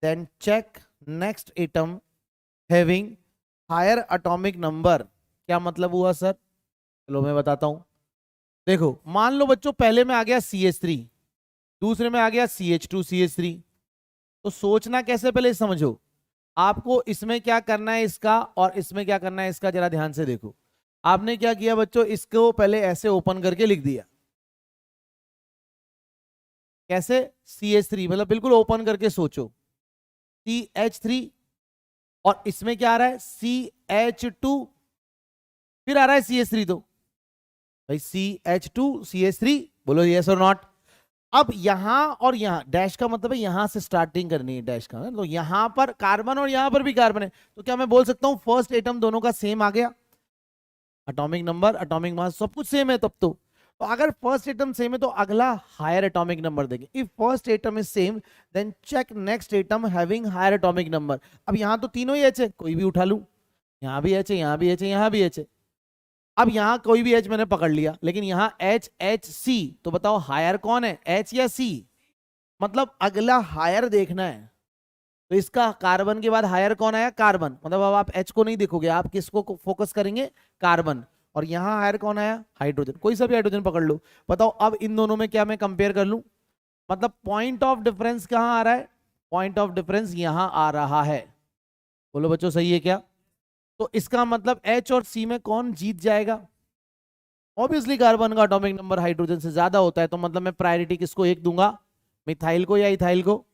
then check next atom having higher atomic number. क्या मतलब हुआ sir? चलो मैं बताता हूं। देखो मान लो बच्चों पहले में आ गया CH3, दूसरे में आ गया CH2CH3। तो सोचना कैसे पहले समझो। आपको इसमें क्या करना है इसका, और इसमें क्या करना है इसका, जरा ध्यान से देखो। आपने क्या किया बच्चों, इसको पहले ऐसे ओपन करके लिख दिया। कैसे? CH3 मतलब बिल्कुल ओपन करके सोचो, CH3, और इसमें क्या आ रहा है? CH2, फिर आ रहा है CH3। तो भाई CH2CH3, बोलो यस और नॉट। अब यहां और यहां डैश का मतलब है यहां से स्टार्टिंग करनी है डैश का, तो यहां पर कार्बन और यहां पर भी कार्बन है। तो क्या मैं बोल सकता हूं फर्स्ट एटम दोनों का सेम आ गया? एटॉमिक नंबर एटॉमिक मास सब कुछ सेम है तब तो अगर फर्स्ट एटम सेम है तो अगला हायर एटॉमिक नंबर देंगे। If first atom is same, then check next atom having higher atomic number. अब यहां तो तीनों ही एच है, कोई भी उठा लूं, यहां भी एच है, यहां भी एच है, यहां भी एच है। अब यहां कोई भी एच मैंने पकड़ लिया, लेकिन यहां HHC, तो बताओ हायर कौन है, एच या सी? मतलब अगला हायर देखना है। तो इसका कार्बन के बाद हायर कौन आया? कार्बन। मतलब अब आप एच को नहीं देखोगे, आप किसको फोकस करेंगे? कार्बन। और यहां हायर कौन आया? हाइड्रोजन। कोई सा भी हाइड्रोजन पकड़ लो। बताओ अब इन दोनों में क्या मैं कंपेयर कर लूं? मतलब पॉइंट ऑफ डिफरेंस कहां आ रहा है? पॉइंट ऑफ डिफरेंस यहां आ रहा है। बोलो बच्चों सही है क्या? तो इसका मतलब एच और सी में कौन जीत जाएगा? ऑब्वियसली कार्बन का एटॉमिक नंबर हाइड्रोजन से ज्यादा होता है, तो मतलब मैं प्रायोरिटी किसको 1 दूंगा? मिथाइल को या इथाइल को?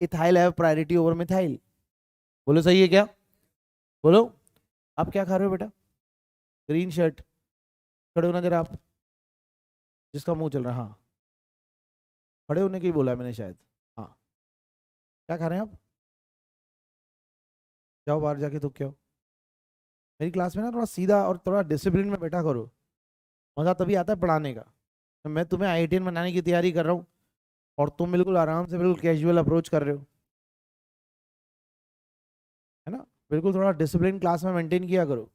Ethyl have priority over methyl. बोलो सही है क्या? बोलो। आप क्या खा रहे हो बेटा? ग्रीन शर्ट, खड़े होना जरा आप, जिसका मुंह चल रहा है। हाँ खड़े होने के ही बोला है मैंने शायद। हाँ, क्या खा रहे हैं आप? जाओ बाहर जाके तो क्या हो। मेरी क्लास में ना थोड़ा सीधा और थोड़ा डिसिप्लिन में बैठा करो, मज़ा तभी आता है पढ़ाने का। तो मैं तुम्हें आईआईटीएन बनाने की तैयारी कर रहा हूँ और तुम बिल्कुल आराम से बिल्कुल कैजुअल अप्रोच कर रहे हो, है ना। बिल्कुल थोड़ा डिसिप्लिन क्लास में मेंटेन किया करो।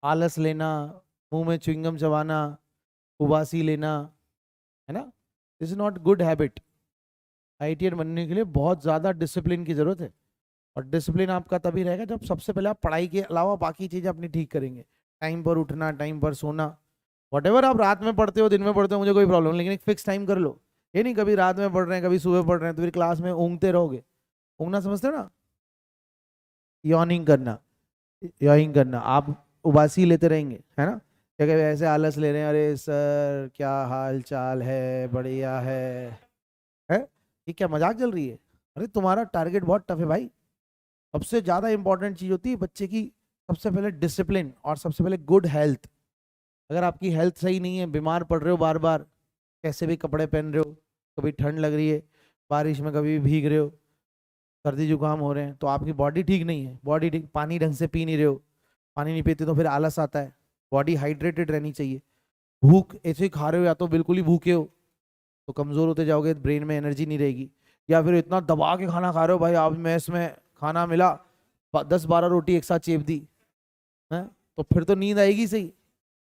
आलस लेना, मुंह में च्युइंगम चबाना, उबासी लेना, है ना, this is not good habit. IITian बनने के लिए बहुत ज़्यादा डिसिप्लिन की ज़रूरत है। और डिसिप्लिन आपका तभी रहेगा जब सबसे पहले आप पढ़ाई के अलावा बाकी चीज़ें अपनी ठीक करेंगे। टाइम पर उठना, टाइम पर सोना, वट आप रात में पढ़ते हो दिन में पढ़ते हो मुझे कोई प्रॉब्लम नहीं, लेकिन एक फिक्स टाइम कर लो। ये नहीं कभी रात में पढ़ रहे हैं कभी सुबह पढ़ रहे हैं तो फिर क्लास में ऊँगते रहोगे। ऊँगना समझते हो ना, यॉर्निंग करना। यॉर्निंग करना, आप उबासी लेते रहेंगे, है ना, क्या कभी ऐसे आलस ले रहे हैं, अरे सर क्या हाल चाल है, बढ़िया है? ये क्या मजाक चल रही है? अरे तुम्हारा टारगेट बहुत टफ है भाई। सबसे ज़्यादा इंपॉर्टेंट चीज़ होती है बच्चे की, सबसे पहले डिसिप्लिन और सबसे पहले गुड हेल्थ। अगर आपकी हेल्थ सही नहीं है, बीमार पड़ रहे हो बार बार, कैसे भी कपड़े पहन रहे हो, कभी ठंड लग रही है, बारिश में कभी भी भीग रहे हो, सर्दी जुकाम हो रहे हैं, तो आपकी बॉडी ठीक नहीं है। बॉडी ठीक, पानी ढंग से पी नहीं रहे हो, पानी नहीं पीते तो फिर आलस आता है। बॉडी हाइड्रेटेड रहनी चाहिए। भूख ऐसे ही खा रहे हो, या तो बिल्कुल ही भूखे हो तो कमज़ोर होते जाओगे, ब्रेन में एनर्जी नहीं रहेगी। या फिर इतना दबा के खाना खा रहे हो भाई, आप मैस में खाना मिला 10-12 रोटी एक साथ चेप दी है, तो फिर तो नींद आएगी सही,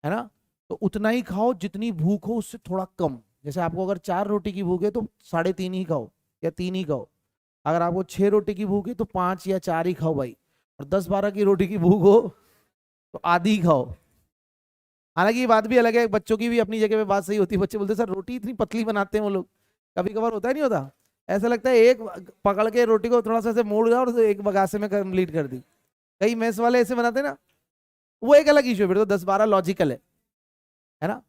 है ना। तो उतना ही खाओ जितनी भूख हो, उससे थोड़ा कम। जैसे आपको अगर 4 रोटी की भूख है तो 3.5 ही खाओ या 3 ही खाओ। अगर आपको 6 रोटी की भूख है तो 5 या 4 ही खाओ भाई। और 10-12 की रोटी की भूख हो तो आधी ही खाओ। हालांकि ये बात भी अलग है, बच्चों की भी अपनी जगह पे बात सही होती है। बच्चे बोलते हैं सर रोटी इतनी पतली बनाते हैं वो लोग, कभी कभार होता है नहीं होता, ऐसा लगता है एक पकड़ के रोटी को थोड़ा सा ऐसे मोड़ दिया और एक बगासे में कंप्लीट कर दी। कई मेस वाले ऐसे बनाते हैं ना, वो एक अलग इशू है, फिर तो 10-12 लॉजिकल है ना।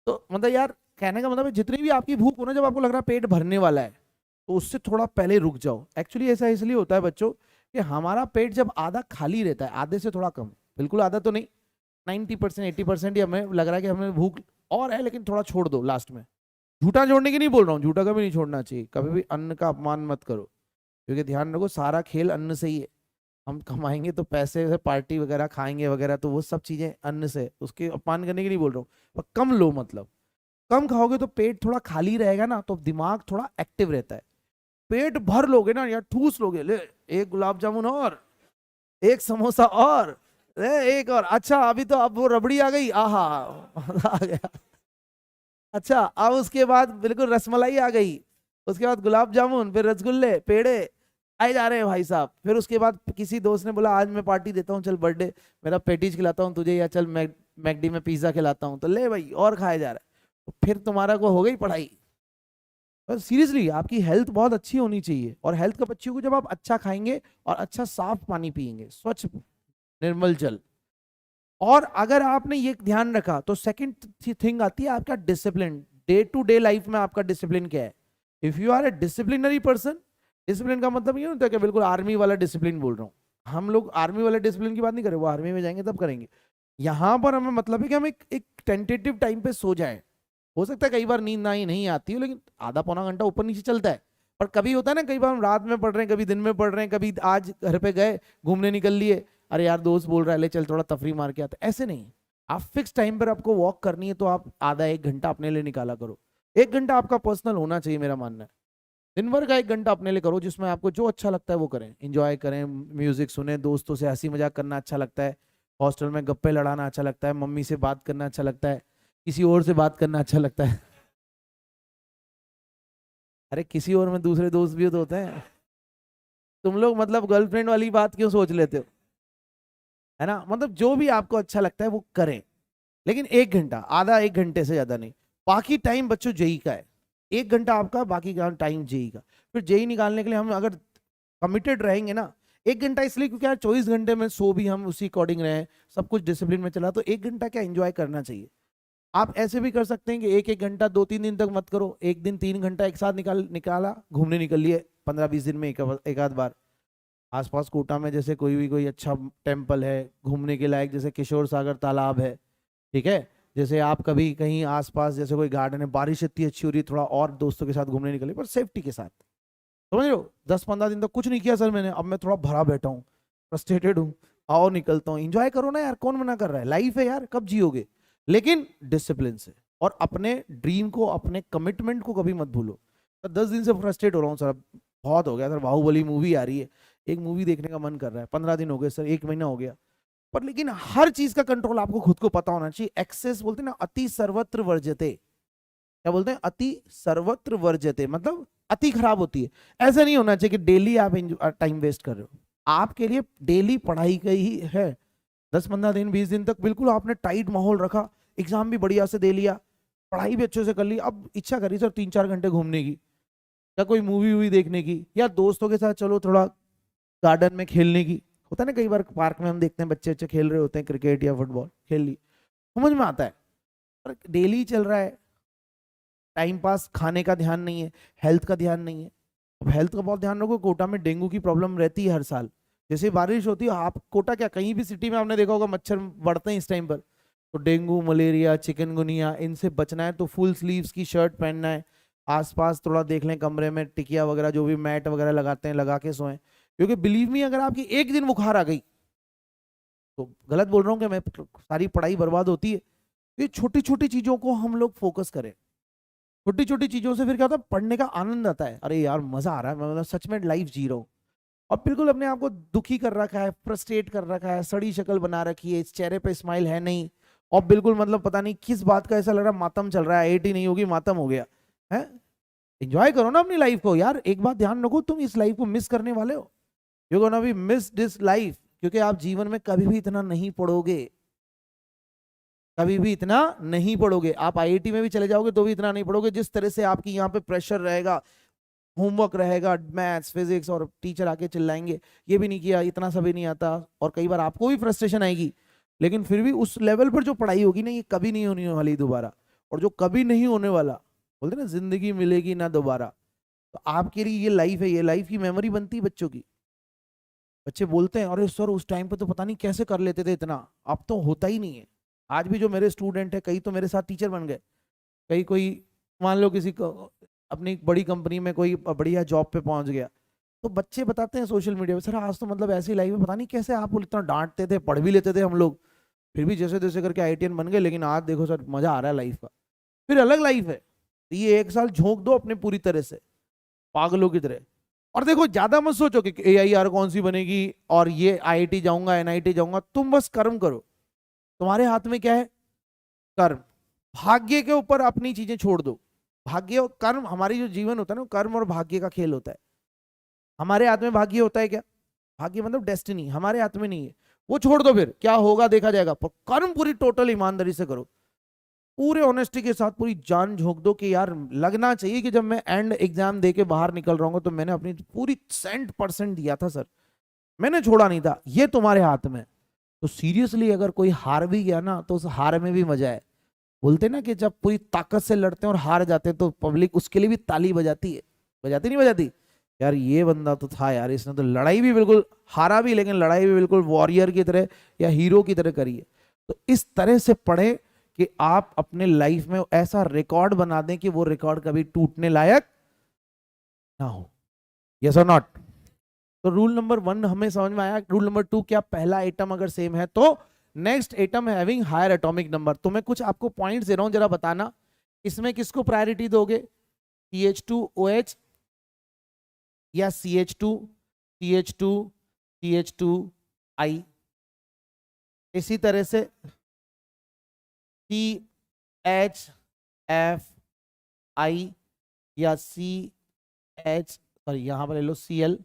तो मतलब यार कहने का मतलब है, जितनी भी आपकी भूख हो ना, जब आपको लग रहा है पेट भरने वाला है तो उससे थोड़ा पहले रुक जाओ। एक्चुअली ऐसा इसलिए होता है बच्चों कि हमारा पेट जब आधा खाली रहता है, आधे से थोड़ा कम, बिल्कुल आधा तो नहीं, 90% 80% ही हमें लग रहा है कि हमें भूख और है, लेकिन थोड़ा छोड़ दो लास्ट में। झूठा छोड़ने की नहीं बोल रहा हूँ, झूठा कभी नहीं छोड़ना चाहिए, कभी भी अन्न का अपमान मत करो, क्योंकि ध्यान रखो सारा खेल अन्न से ही है। हम कमाएंगे तो पैसे से पार्टी वगैरह खाएंगे वगैरह, तो वो सब चीजें अन्न से, उसके अपमान करने की नहीं बोल रहा हूँ, पर कम लो। मतलब कम खाओगे तो पेट थोड़ा खाली रहेगा ना, तो दिमाग थोड़ा एक्टिव रहता है। पेट भर लोगे ना या ठूस लोगे, ले एक गुलाब जामुन और, एक समोसा और, एक और, अच्छा अभी तो अब वो रबड़ी आ गई, आहा मजा आ गया। अच्छा अब उसके बाद बिल्कुल रसमलाई आ गई, उसके बाद गुलाब जामुन, फिर रसगुल्ले, पेड़े आए जा रहे हैं भाई साहब। फिर उसके बाद किसी दोस्त ने बोला आज मैं पार्टी देता हूँ, चल बर्थडे मेरा पेटीज खिलाता हूँ तुझे, या चल मैकडी में पिज्जा खिलाता हूँ, तो ले भाई और खाया जा रहा है। तो फिर तुम्हारा को हो गई पढ़ाई। पर सीरियसली आपकी हेल्थ बहुत अच्छी होनी चाहिए, और हेल्थ का बच्चों को जब आप अच्छा खाएंगे और अच्छा साफ पानी पिएंगे, स्वच्छ निर्मल जल, और अगर आपने ये ध्यान रखा तो सेकंड थिंग आती है आपका discipline. Day to day life में आपका डिसिप्लिन क्या है? If you are a disciplinary person, discipline का मतलब ये होता है कि बिल्कुल आर्मी वाला डिसिप्लिन बोल रहा हूँ, हम लोग आर्मी वाले डिसिप्लिन की बात नहीं करें, वो आर्मी में जाएंगे तब करेंगे। यहाँ पर हमें मतलब है कि हम एक टेंटेटिव टाइम पे सो जाए। हो सकता है कई बार नींद ना ही नहीं आती हो, लेकिन आधा पौना घंटा ऊपर नीचे चलता है। पर कभी होता है ना, कई बार हम रात में पढ़ रहे हैं, कभी दिन में पढ़ रहे हैं, कभी आज घर पे गए घूमने निकल लिए, अरे यार दोस्त बोल रहा है ले चल थोड़ा तफरी मार के आते, ऐसे नहीं। आप फिक्स टाइम पर आपको वॉक करनी है तो आप आधा 1 घंटा अपने लिए निकाला करो। 1 घंटा आपका पर्सनल होना चाहिए, मेरा मानना है। दिन भर का 1 घंटा अपने लिए करो, जिसमें आपको जो अच्छा लगता है वो करें, इंजॉय करें, म्यूजिक सुने, दोस्तों से हंसी मजाक करना अच्छा लगता है, हॉस्टल में गप्पे लड़ाना अच्छा लगता है, मम्मी से बात करना अच्छा लगता है, किसी और से बात करना अच्छा लगता है। अरे किसी और में दूसरे दोस्त भी तो होते हैं। तुम लोग मतलब गर्लफ्रेंड वाली बात क्यों सोच लेते हो, है ना। मतलब जो भी आपको अच्छा लगता है वो करें, लेकिन 1 घंटा, आधा 1 घंटे से ज्यादा नहीं। बाकी टाइम बच्चों जेई का है, 1 घंटा आपका, बाकी का टाइम जेई का। फिर जेई निकालने के लिए हम अगर कमिटेड रहेंगे ना, 1 घंटा इसलिए क्योंकि यार 24 घंटे में सो भी हम उसी अकॉर्डिंग रहे, सब कुछ डिसिप्लिन में चला, तो 1 घंटा क्या एंजॉय करना चाहिए। आप ऐसे भी कर सकते हैं कि एक एक घंटा 2-3 दिन तक मत करो, एक दिन 3 घंटा एक साथ निकाला, घूमने निकल लिए 15-20 दिन में एक आध बार। आसपास कोटा में जैसे कोई भी कोई अच्छा टेम्पल है घूमने के लायक, जैसे किशोर सागर तालाब है, ठीक है, जैसे आप कभी कहीं आसपास जैसे कोई गार्डन है, बारिश इतनी अच्छी हो रही है, थोड़ा और दोस्तों के साथ घूमने निकले, पर सेफ्टी के साथ, समझ रहे हो। 10-15 दिन तक कुछ नहीं किया सर मैंने, अब मैं थोड़ा भरा बैठा हूँ, फ्रस्ट्रेटेड हूँ, आओ निकलता हूँ, एंजॉय करो ना यार, कौन मना कर रहा है, लाइफ है यार, कब जियोगे, लेकिन डिसिप्लिन से, और अपने ड्रीम को, अपने कमिटमेंट को कभी मत भूलो। सर 10 दिन से फ्रस्ट्रेट हो रहा हूँ सर, बहुत हो गया सर, बाहुबली मूवी आ रही है, एक मूवी देखने का मन कर रहा है, 15 दिन हो गए सर, 1 महीना हो गया, पर लेकिन हर चीज का कंट्रोल आपको खुद को पता होना चाहिए। एक्सेस बोलते हैं ना, अति सर्वत्र वर्जते, क्या बोलते हैं, अति सर्वत्र वर्जते, मतलब अति खराब होती है। ऐसा नहीं होना चाहिए कि डेली आप टाइम वेस्ट कर रहे हो, आपके लिए डेली पढ़ाई का ही है। 10-15 दिन 20 दिन तक बिल्कुल आपने टाइट माहौल रखा, एग्जाम भी बढ़िया से दे लिया, पढ़ाई भी अच्छे से कर ली, अब इच्छा करी सर 3-4 घंटे घूमने की, या कोई मूवी वूवी देखने की, या दोस्तों के साथ चलो थोड़ा गार्डन में खेलने की, होता है ना कई बार पार्क में हम देखते हैं बच्चे अच्छे खेल रहे होते हैं क्रिकेट या फुटबॉल, खेल ली, समझ में आता है। पर डेली चल रहा है, टाइम पास, खाने का ध्यान नहीं है, हेल्थ का ध्यान नहीं है। अब हेल्थ का बहुत ध्यान रखो, कोटा में डेंगू की प्रॉब्लम रहती है हर साल, जैसे बारिश होती है, आप कोटा क्या कहीं भी सिटी में आपने देखा होगा मच्छर बढ़ते हैं इस टाइम पर, तो डेंगू, मलेरिया, चिकनगुनिया, इनसे बचना है तो फुल स्लीव्स की शर्ट पहनना है, आसपास थोड़ा देख लें, कमरे में टिकिया वगैरह जो भी मैट वगैरह लगाते हैं लगा के सोएं, क्योंकि बिलीव मी अगर आपकी एक दिन बुखार आ गई, तो गलत बोल रहा हूँ कि मैं, सारी पढ़ाई बर्बाद होती है। ये छोटी छोटी चीजों को हम लोग फोकस करें, छोटी छोटी चीजों से फिर क्या होता है, पढ़ने का आनंद आता है, अरे यार मजा आ रहा है, मैं मतलब सच में लाइफ जी रहा हूँ। और बिल्कुल अपने आप को दुखी कर रखा है, फ्रस्ट्रेट कर रखा है, सड़ी शक्ल बना रखी है, इस चेहरे पे स्माइल है नहीं, और बिल्कुल मतलब पता नहीं किस बात का ऐसा लग रहा है मातम चल रहा है, आईआईटी नहीं होगी मातम हो गया है। एंजॉय करो ना अपनी लाइफ को यार, एक बात ध्यान रखो, तुम इस लाइफ को मिस करने वाले हो, you gonna be miss this life, क्योंकि आप जीवन में कभी भी इतना नहीं पढ़ोगे, कभी भी इतना नहीं पढ़ोगे, आप आईआईटी में भी चले जाओगे तो भी इतना नहीं पढ़ोगे, जिस तरह से आपकी यहाँ पे प्रेशर रहेगा, होमवर्क रहेगा, मैथ्स फिजिक्स, और टीचर आके चिल्लाएंगे ये भी नहीं किया, इतना सभी नहीं आता, और कई बार आपको भी फ्रस्ट्रेशन आएगी, लेकिन फिर भी उस लेवल पर जो पढ़ाई होगी ना, ये कभी नहीं होने वाली दोबारा, और जो कभी नहीं होने वाला, बोलते ना जिंदगी मिलेगी ना दोबारा, तो आपके लिए ये लाइफ है, ये लाइफ की मेमोरी बनती है बच्चों की। बच्चे बोलते हैं अरे सर उस टाइम पे तो पता नहीं कैसे कर लेते थे इतना, अब तो होता ही नहीं है। आज भी जो मेरे स्टूडेंट है, कई तो मेरे साथ टीचर बन गए, कई कोई मान लो किसी को अपनी बड़ी कंपनी में कोई बढ़िया जॉब पे पहुंच गया, तो बच्चे बताते हैं सोशल मीडिया पे, सर आज तो मतलब ऐसी लाइफ है, पता नहीं कैसे आप इतना डांटते थे, पढ़ भी लेते थे हम लोग, फिर भी जैसे तैसे करके आईआईटीएन बन गए, लेकिन आज देखो सर मजा आ रहा है लाइफ का, फिर अलग लाइफ है। तो ये 1 साल झोंक दो अपने पूरी तरह से पागलों की तरह, और देखो ज्यादा मत सोचो कि एआईआर कौन सी बनेगी और ये आईआईटी जाऊंगा एनआईटी जाऊंगा, तुम बस कर्म करो, तुम्हारे हाथ में क्या है, कर्म, भाग्य के ऊपर अपनी चीजें छोड़ दो। भाग्य और कर्म, हमारी जो जीवन होता है ना, कर्म और भाग्य का खेल होता है। हमारे हाथ में भाग्य होता है क्या, भाग्य मतलब डेस्टिनी हमारे हाथ में नहीं है, वो छोड़ दो, फिर क्या होगा देखा जाएगा, पर कर्म पूरी टोटल ईमानदारी से करो, पूरे ऑनेस्टी के साथ पूरी जान झोंक दो कि यार लगना चाहिए कि जब मैं एंड एग्जाम दे के बाहर निकल रहा हूँ तो मैंने अपनी पूरी 100% दिया था सर, मैंने छोड़ा नहीं था, ये तुम्हारे हाथ में। तो सीरियसली अगर कोई हार भी गया ना, तो उस हार में भी मजा है। बोलते ना कि जब पूरी ताकत से लड़ते हैं और हार जाते हैं तो पब्लिक उसके लिए भी ताली बजाती है, बजाती नहीं बजाती, यार ये बंदा तो था यार, इसने तो लड़ाई भी बिल्कुल, हारा भी लेकिन लड़ाई भी बिल्कुल वॉरियर की तरह या हीरो की तरह करी है। तो इस तरह से पढ़े कि आप अपने लाइफ में ऐसा रिकॉर्ड बना दें कि वो रिकॉर्ड कभी टूटने लायक ना हो। Yes or not. तो रूल नंबर 1 हमें समझ में आया। रूल नंबर 2 क्या, पहला एटम अगर सेम है तो next atom having higher atomic number. तो मैं कुछ आपको पॉइंट्स दे रहा हूं, जरा बताना इसमें किसको प्रायोरिटी दोगे, CH2OH या CH2 CH2 CH2I, इसी तरह से CHFI या CH, सॉरी यहां पर ले लो ClPr,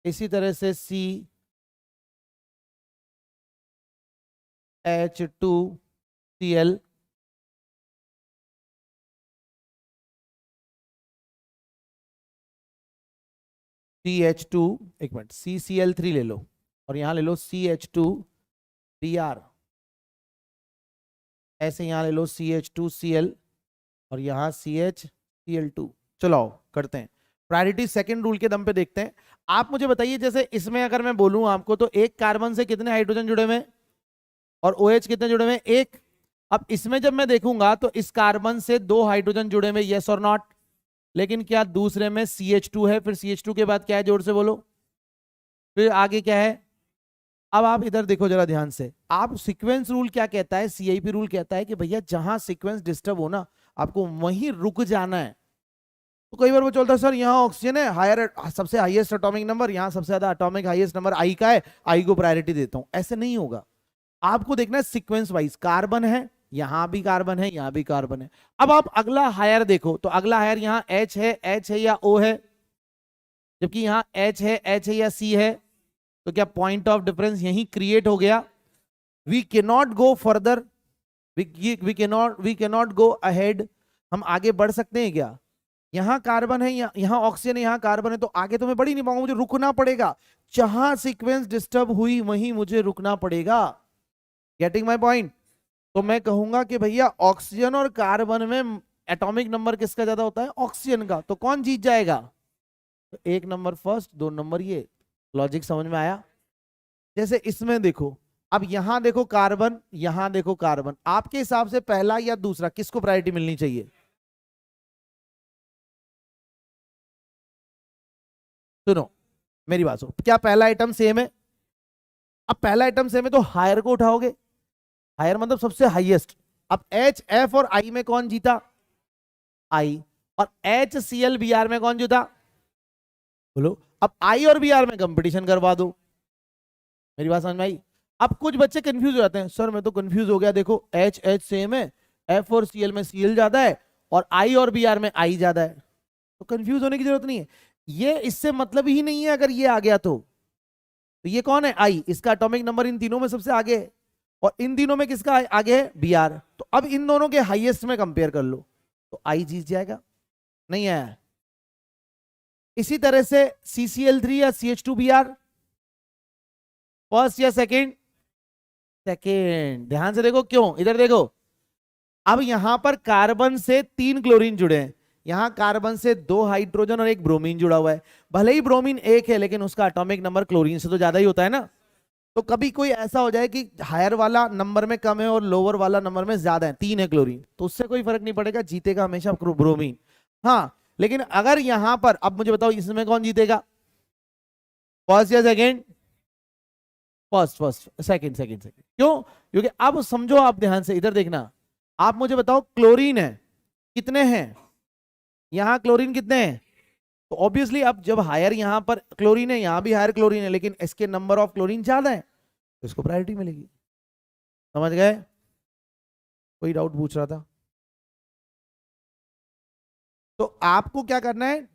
इसी तरह से CH2Cl, CH2, एक मिनट, CCl3 ले लो और यहां ले लो CH2Br, ऐसे यहां ले लो CH2Cl और यहां CHCl2। चलो करते हैं प्रायोरिटी, सेकंड रूल के दम पे देखते हैं। आप मुझे बताइए, जैसे इसमें अगर मैं बोलूं आपको तो एक कार्बन से कितने हाइड्रोजन जुड़े हुए हैं, और OH कितने जुड़े हुए हैं? एक। अब इसमें जब मैं देखूंगा तो इस कार्बन से 2 हाइड्रोजन जुड़े हुए, यस और नॉट। लेकिन क्या दूसरे में CH2 है? फिर CH2 के बाद क्या है? जोर से बोलो। फिर आगे क्या है? अब आप इधर देखो जरा ध्यान से। आप सीक्वेंस रूल क्या कहता है? CIP रूल कहता है कि भैया जहां सीक्वेंस डिस्टर्ब हो ना, आपको वहीं रुक जाना है। तो कई बार वो चलता है सर यहाँ ऑक्सीजन है, हायर, सबसे हाईएस्ट एटॉमिक नंबर, यहाँ सबसे ज्यादा एटॉमिक हाईएस्ट नंबर आई का है, आई को प्रायोरिटी देता हूं। ऐसे नहीं होगा। आपको देखना है सीक्वेंस वाइज। कार्बन है, यहां भी कार्बन है, यहां भी कार्बन है। अब आप अगला हायर देखो, तो अगला हायर यहाँ H है या O है? जबकि यहाँ H है या C है? तो क्या पॉइंट ऑफ डिफरेंस यही क्रिएट हो गया? We cannot go further, we cannot go ahead. हम आगे बढ़ सकते हैं क्या? यहाँ कार्बन है, यहाँ ऑक्सीजन है, यहाँ कार्बन है, तो आगे तो मैं बढ़ ही नहीं पाऊंगा, मुझे रुकना पड़ेगा। जहां सीक्वेंस डिस्टर्ब हुई वहीं मुझे रुकना पड़ेगा। Getting my point? तो मैं कहूंगा कि भैया ऑक्सीजन और कार्बन में एटॉमिक नंबर किसका ज्यादा होता है? ऑक्सीजन का। तो कौन जीत जाएगा? तो 1 नंबर फर्स्ट, 2 नंबर ये। लॉजिक समझ में आया? जैसे इसमें देखो, अब यहां देखो कार्बन, यहां देखो कार्बन, आपके हिसाब से पहला या दूसरा किसको प्रायोरिटी मिलनी चाहिए? सुनो मेरी बात सुनो, क्या पहला आइटम सेम है? अब पहला आइटम सेम है तो हायर को उठाओगे। हायर मतलब सबसे हाईएस्ट। अब HF और I में कौन जीता? I। और HCl Br में कौन जीता? बोलो। अब I और Br में कंपटीशन करवा दो। मेरी बात समझ में आई? अब कुछ बच्चे कंफ्यूज हो जाते हैं, सर मैं तो कंफ्यूज हो गया, देखो H सेम है, F और Cl में Cl ज्यादा है, और I और Br में I ज्यादा है। तो कंफ्यूज होने की जरूरत नहीं है। ये इससे मतलब ही नहीं है अगर ये आ गया तो ये कौन है? I। इसका एटॉमिक नंबर इन तीनों में सबसे आगे है, और इन तीनों में किसका आगे है? Br। तो अब इन दोनों के हाईएस्ट में कंपेयर कर लो, तो I जीत जाएगा। नहीं है? इसी तरह से CCl3 या CH2Br, फर्स्ट या सेकंड? सेकंड। ध्यान से देखो, क्यों? इधर देखो। अब यहां पर कार्बन से 3 क्लोरीन जुड़े हैं, यहां कार्बन से 2 हाइड्रोजन और 1 ब्रोमीन जुड़ा हुआ है। भले ही ब्रोमीन एक है, लेकिन उसका एटॉमिक नंबर क्लोरीन से तो ज्यादा ही होता है ना। तो कभी कोई ऐसा हो जाए कि हायर वाला नंबर में कम है और लोअर वाला नंबर में ज्यादा है, 3 है क्लोरीन, तो उससे कोई फर्क नहीं पड़ेगा, जीतेगा हमेशा ब्रोमीन। हाँ, लेकिन अगर यहां पर, अब मुझे बताओ इसमें कौन जीतेगा? फर्स्ट या second? First, first, second, second, second. क्यों? क्योंकि अब समझो, आप ध्यान से इधर देखना। आप मुझे बताओ क्लोरीन है कितने हैं? यहां क्लोरीन कितने हैं? तो ऑब्वियसली अब जब हायर यहां पर क्लोरीन है, यहां भी हायर क्लोरीन है, लेकिन इसके नंबर ऑफ क्लोरीन ज्यादा है, तो इसको प्रायोरिटी मिलेगी। समझ गए? कोई डाउट पूछ रहा था? तो आपको क्या करना है?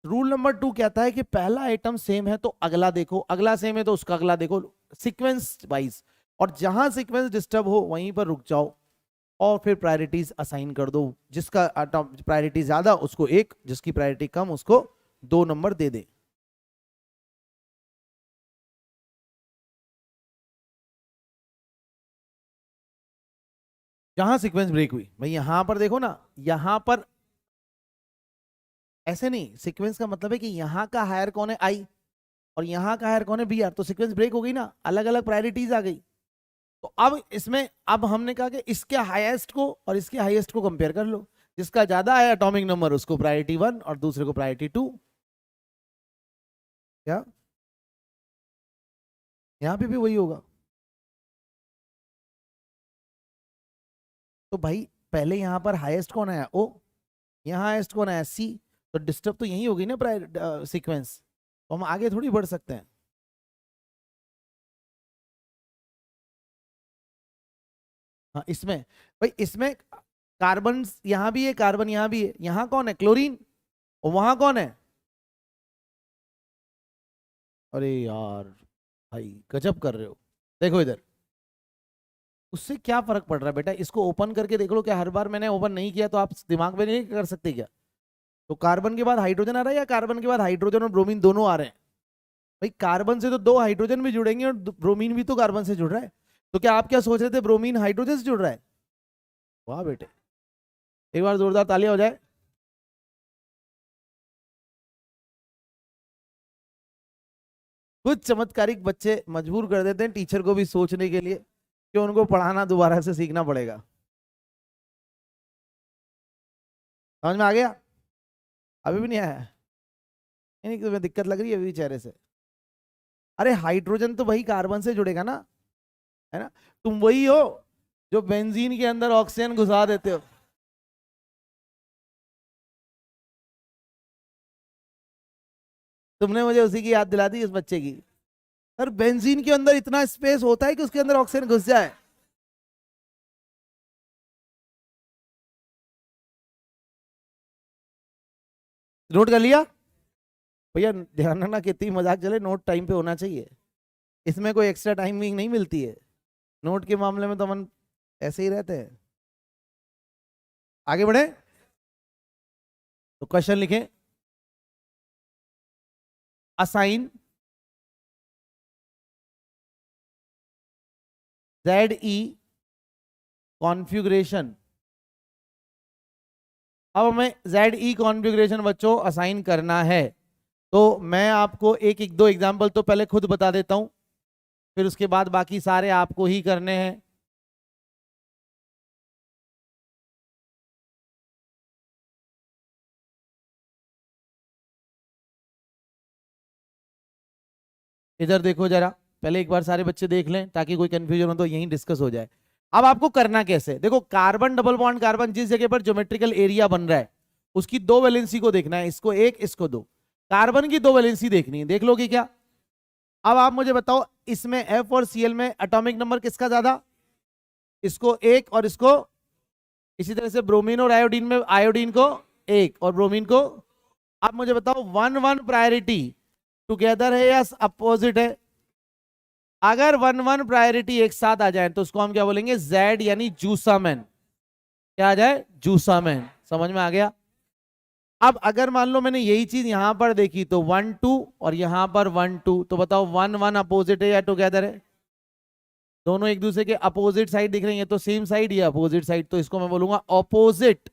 रूल नंबर 2 कहता है कि पहला आइटम सेम है तो अगला देखो, अगला सेम है तो उसका अगला देखो, सीक्वेंस वाइज। और जहां सीक्वेंस डिस्टर्ब हो वहीं पर रुक जाओ, और फिर प्रायोरिटीज असाइन कर दो। जिसका प्रायोरिटी ज्यादा उसको 1, जिसकी प्रायोरिटी कम उसको 2 नंबर दे दे। जहां सीक्वेंस ब्रेक हुई भाई, यहां पर देखो ना, यहां पर ऐसे नहीं, सीक्वेंस का मतलब है कि यहां का हायर कौन है? आई। और यहां का हायर कौन है? Br। तो सीक्वेंस ब्रेक हो गई ना, अलग अलग प्रायोरिटीज आ गई। तो अब इसमें, अब हमने कहा कि इसके हाईएस्ट को और इसके हाईएस्ट को कंपेयर कर लो। जिसका ज्यादा है एटॉमिक नंबर उसको प्रायोरिटी 1 और दूसरे को प्रायोरिटी 2। क्या यहां पे भी वही होगा? तो भाई पहले यहां पर हाईएस्ट कौन आया? O। यहाँ हाईएस्ट कौन आया? C। तो डिस्टर्ब तो यही होगी ना सीक्वेंस। तो हम आगे थोड़ी बढ़ सकते हैं। हाँ, इसमें भाई, इसमें कार्बन यहां भी है, कार्बन यहां भी है, यहां कौन है? क्लोरीन। और वहां कौन है? अरे यार भाई, गजब कर रहे हो। देखो इधर, उससे क्या फर्क पड़ रहा है बेटा? इसको ओपन करके देख लो। क्या हर बार मैंने ओपन नहीं किया तो आप दिमाग में नहीं कर सकते क्या? तो कार्बन के बाद हाइड्रोजन आ रहा है, या कार्बन के बाद हाइड्रोजन और ब्रोमीन दोनों आ रहे हैं? भाई कार्बन से तो 2 हाइड्रोजन भी जुड़ेंगे और ब्रोमीन भी तो कार्बन से जुड़ रहा है। तो क्या आप क्या सोच रहे थे ब्रोमीन हाइड्रोजन से जुड़ रहा है? वाह बेटे, एक बार जोरदार तालियां हो जाए। कुछ चमत्कारिक बच्चे मजबूर कर देते हैं टीचर को भी सोचने के लिए। कि उनको पढ़ाना दोबारा से सीखना पड़ेगा। समझ में आ गया? अभी भी नहीं आया? नहीं तुम्हें दिक्कत लग रही है अभी चेहरे से? अरे हाइड्रोजन तो भाई कार्बन से जुड़ेगा ना, है ना? तुम वही हो जो बेंजीन के अंदर ऑक्सीजन घुसा देते हो। तुमने मुझे उसी की याद दिला दी, इस बच्चे की। सर बेंजीन के अंदर इतना स्पेस होता है कि उसके अंदर ऑक्सीजन घुस जाए? नोट कर लिया भैया? ध्यान रखना, कितनी मजाक चले नोट टाइम पे होना चाहिए, इसमें कोई एक्स्ट्रा टाइमिंग नहीं मिलती है। नोट के मामले में तो अपन ऐसे ही रहते हैं। आगे बढ़े तो क्वेश्चन लिखें। असाइन जेड ई कॉन्फ़िगरेशन। अब हमें जेड ई कॉन्फ़िगरेशन बच्चों असाइन करना है, तो मैं आपको एक एक दो एग्जांपल तो पहले खुद बता देता हूं, फिर उसके बाद बाकी सारे आपको ही करने हैं। इधर देखो जरा, पहले एक बार सारे बच्चे देख लें ताकि कोई कंफ्यूजन हो तो यहीं डिस्कस हो जाए। अब आपको करना कैसे, देखो कार्बन डबल बॉन्ड कार्बन जिस जगह पर ज्योमेट्रिकल एरिया बन रहा है उसकी दो वैलेंसी को देखना है, इसको एक इसको दो। कार्बन की दो वैलेंसी देखनी है, देख लोगे क्या? अब आप मुझे बताओ इसमें एफ और सीएल में एटॉमिक नंबर किसका ज्यादा? इसको एक और इसको, इसी तरह से ब्रोमीन और आयोडीन में आयोडीन को एक और ब्रोमीन को। आप मुझे बताओ वन वन प्रायोरिटी टुगेदर है या अपोजिट है? अगर वन वन प्रायोरिटी एक साथ आ जाए तो उसको हम क्या बोलेंगे? जेड यानी जूसामैन। क्या आ जाए? जूसामैन। समझ में आ गया? अब अगर मान लो मैंने यही चीज यहां पर देखी तो वन टू और यहां पर वन टू, तो बताओ वन वन अपोजिट है या टुगेदर है? दोनों एक दूसरे के अपोजिट साइड दिख रही है, तो सेम साइड या अपोजिट साइड, तो इसको मैं बोलूंगा ऑपोजिट।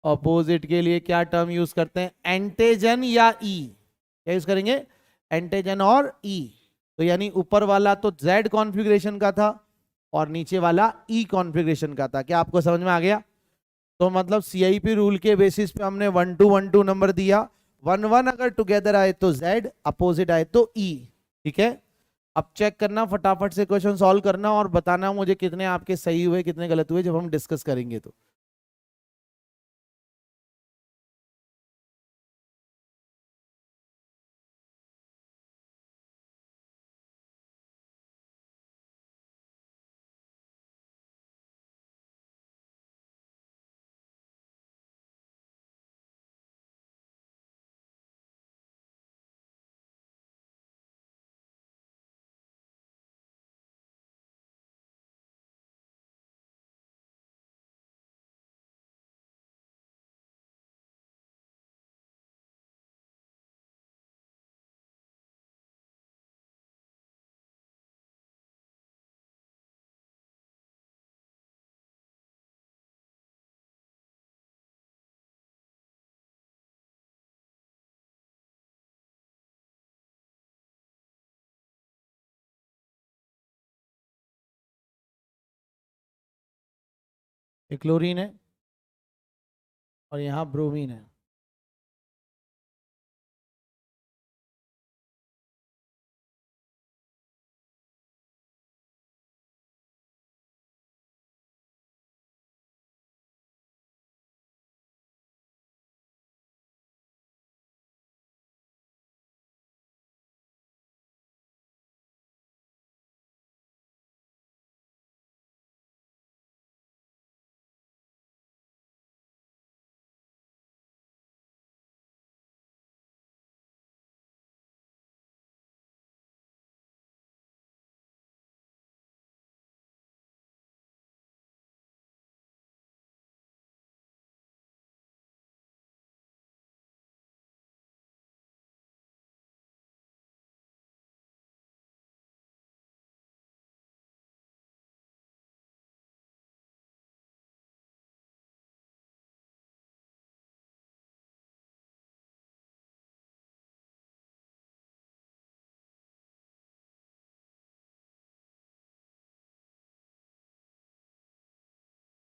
ऑपोजिट के लिए क्या टर्म यूज करते हैं? एंटेजन या ई। क्या यूज करेंगे? एंटेजन और ई। तो यानी ऊपर वाला तो जेड कॉन्फ़िगरेशन का था और नीचे वाला ई कॉन्फ़िगरेशन का था। क्या आपको समझ में आ गया? तो मतलब सीआईपी रूल के बेसिस पे हमने वन टू नंबर दिया। वन वन अगर टुगेदर आए तो जेड, अपोजिट आए तो ई। ठीक है? अब चेक करना, फटाफट से क्वेश्चन सॉल्व करना और बताना मुझे कितने आपके सही हुए कितने गलत हुए जब हम डिस्कस करेंगे तो। ये क्लोरीन है और यहाँ ब्रोमीन है।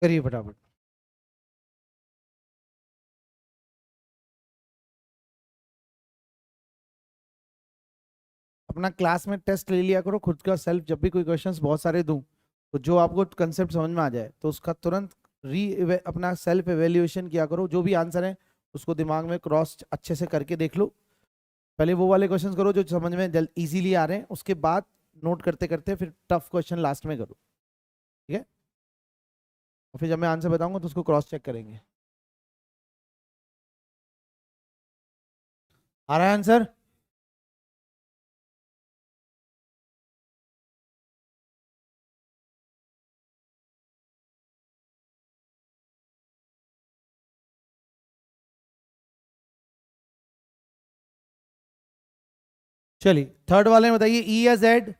करिए फटाफट। अपना क्लास में टेस्ट ले लिया करो खुद का सेल्फ, जब भी कोई क्वेश्चंस बहुत सारे दूं तो जो आपको कंसेप्ट समझ में आ जाए तो उसका तुरंत अपना सेल्फ एवेल्युएशन किया करो। जो भी आंसर है उसको दिमाग में क्रॉस अच्छे से करके देख लो। पहले वो वाले क्वेश्चंस करो जो समझ में जल्द इजीली आ रहे हैं, उसके बाद नोट करते करते फिर टफ क्वेश्चन लास्ट में करो, ठीक है? और फिर जब मैं आंसर बताऊंगा तो उसको क्रॉस चेक करेंगे। आ रहा है आंसर? चलिए थर्ड वाले में बताइए, ई या जेड?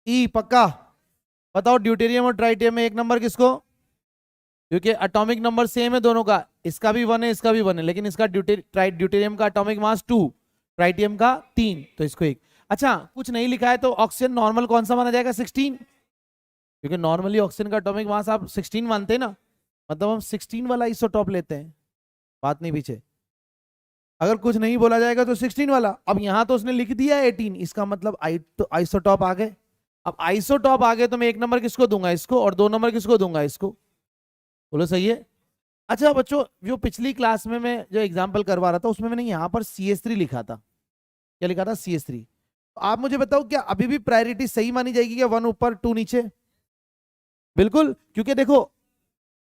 ई पक्का? बताओ ड्यूटेरियम और ट्राइटियम में एक नंबर किसको? क्योंकि एटॉमिक नंबर सेम है दोनों का, इसका भी 1 है इसका भी 1 है, लेकिन इसका ड्यूटेरियम का एटॉमिक मास 2, ट्राइटियम का 3, तो इसको 1। अच्छा कुछ नहीं लिखा है तो ऑक्सीजन नॉर्मल कौन सा माना जाएगा? 16, क्योंकि नॉर्मली ऑक्सीजन का एटॉमिक मास आप 16 मानते हैं ना, मतलब हम 16 वाला आइसोटॉप लेते हैं, बात नहीं पीछे। अगर कुछ नहीं बोला जाएगा तो 16 वाला। अब यहां तो उसने लिख दिया 18, इसका मतलब तो आइसोटॉप आ गए। अब आइसोटॉप आ गए तो मैं 1 नंबर किसको दूंगा? इसको, और 2 नंबर किसको दूंगा? इसको। बोलो सही है? अच्छा बच्चों, जो पिछली क्लास में मैं जो एग्जाम्पल करवा रहा था उसमें मैंने यहाँ पर CS3 लिखा था। क्या लिखा था? CS3। तो आप मुझे बताओ क्या अभी भी प्रायोरिटी सही मानी जाएगी क्या? 1 ऊपर 2 नीचे? बिल्कुल, क्योंकि देखो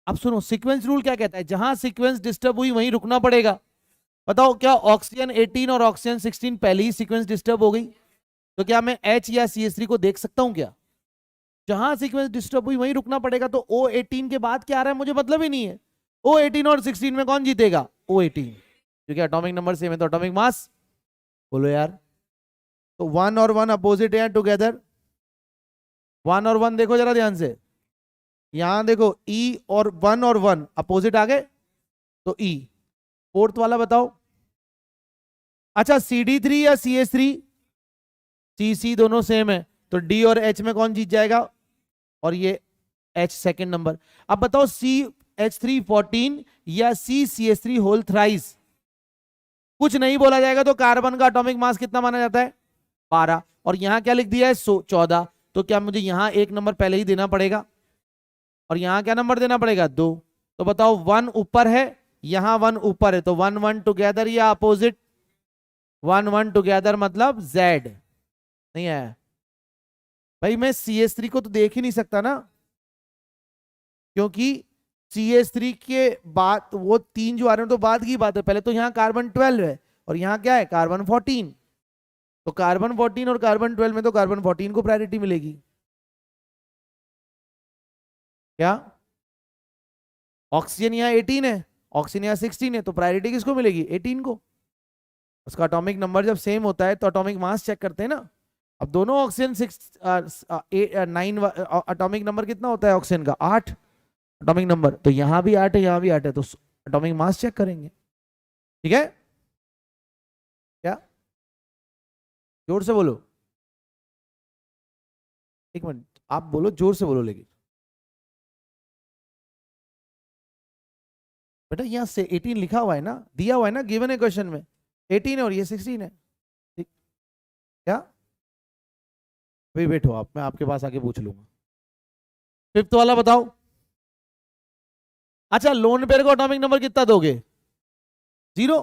अब सुनो, सीक्वेंस रूल क्या कहता है, जहां सीक्वेंस डिस्टर्ब हुई वहीं रुकना पड़ेगा। बताओ क्या ऑक्सीजन 18 और ऑक्सीजन 16 पहले ही सीक्वेंस डिस्टर्ब हो गई, तो क्या मैं H या CS3 को देख सकता हूं क्या? जहां सीक्वेंस डिस्टर्ब हुई वहीं रुकना पड़ेगा। तो O18 के बाद क्या आ रहा है मुझे मतलब ही नहीं है। O18 और 16 में कौन जीतेगा? O18, क्योंकि एटॉमिक नंबर सेम है तो एटॉमिक मास। बोलो यार। तो 1 और 1 अपोजिट है टुगेदर। 1 और 1 देखो जरा ध्यान से, यहां देखो E और 1 और 1 अपोजिट आ गए तो E। फोर्थ वाला बताओ। अच्छा CD3 या CS3? CC दोनों सेम है तो D और H में कौन जीत जाएगा? और ये H सेकंड नंबर। अब बताओ CH3 14 या CCH3 होल थ्राइस? कुछ नहीं बोला जाएगा तो कार्बन का एटॉमिक मास कितना माना जाता है? 12। और यहां क्या लिख दिया है? 14। तो क्या मुझे यहां 1 नंबर पहले ही देना पड़ेगा और यहां क्या नंबर देना पड़ेगा? 2। तो बताओ 1 ऊपर है, यहां 1 ऊपर है, तो 1 1 टुगेदर या अपोजिट? 1 1 टुगेदर मतलब Z। नहीं आया भाई, मैं CS3 को तो देख ही नहीं सकता ना, क्योंकि CS3 के बाद वो 3 जो आ रहे हैं तो बाद की बात है। पहले तो यहाँ कार्बन 12 है और यहाँ क्या है? कार्बन 14। तो कार्बन 14 और कार्बन 12 में तो कार्बन 14 को प्रायोरिटी मिलेगी। क्या ऑक्सीजन यहाँ 18 है, ऑक्सीजन यहाँ 16 है, तो प्रायोरिटी किसको मिलेगी? 18 को। उसका एटॉमिक नंबर जब सेम होता है तो एटॉमिक मास चेक करते हैं ना। अब दोनों ऑक्सीजन 9 एटॉमिक नंबर कितना होता है ऑक्सीजन का? 8 एटॉमिक नंबर, तो यहां भी 8 है यहां भी 8 है, तो एटॉमिक मास चेक करेंगे। ठीक है? क्या? जोर से बोलो, एक मिनट आप बोलो, जोर से बोलो। लेकिन बेटा यहाँ से 18 लिखा हुआ है ना, दिया हुआ है ना, गिवन है क्वेश्चन में 18 है और ये 16 है। ठीक? क्या भाई बैठो आप, मैं आपके पास आके पूछ लूंगा। फिफ्थ वाला बताओ। अच्छा लोन पेयर को एटॉमिक नंबर कितना दोगे? 0।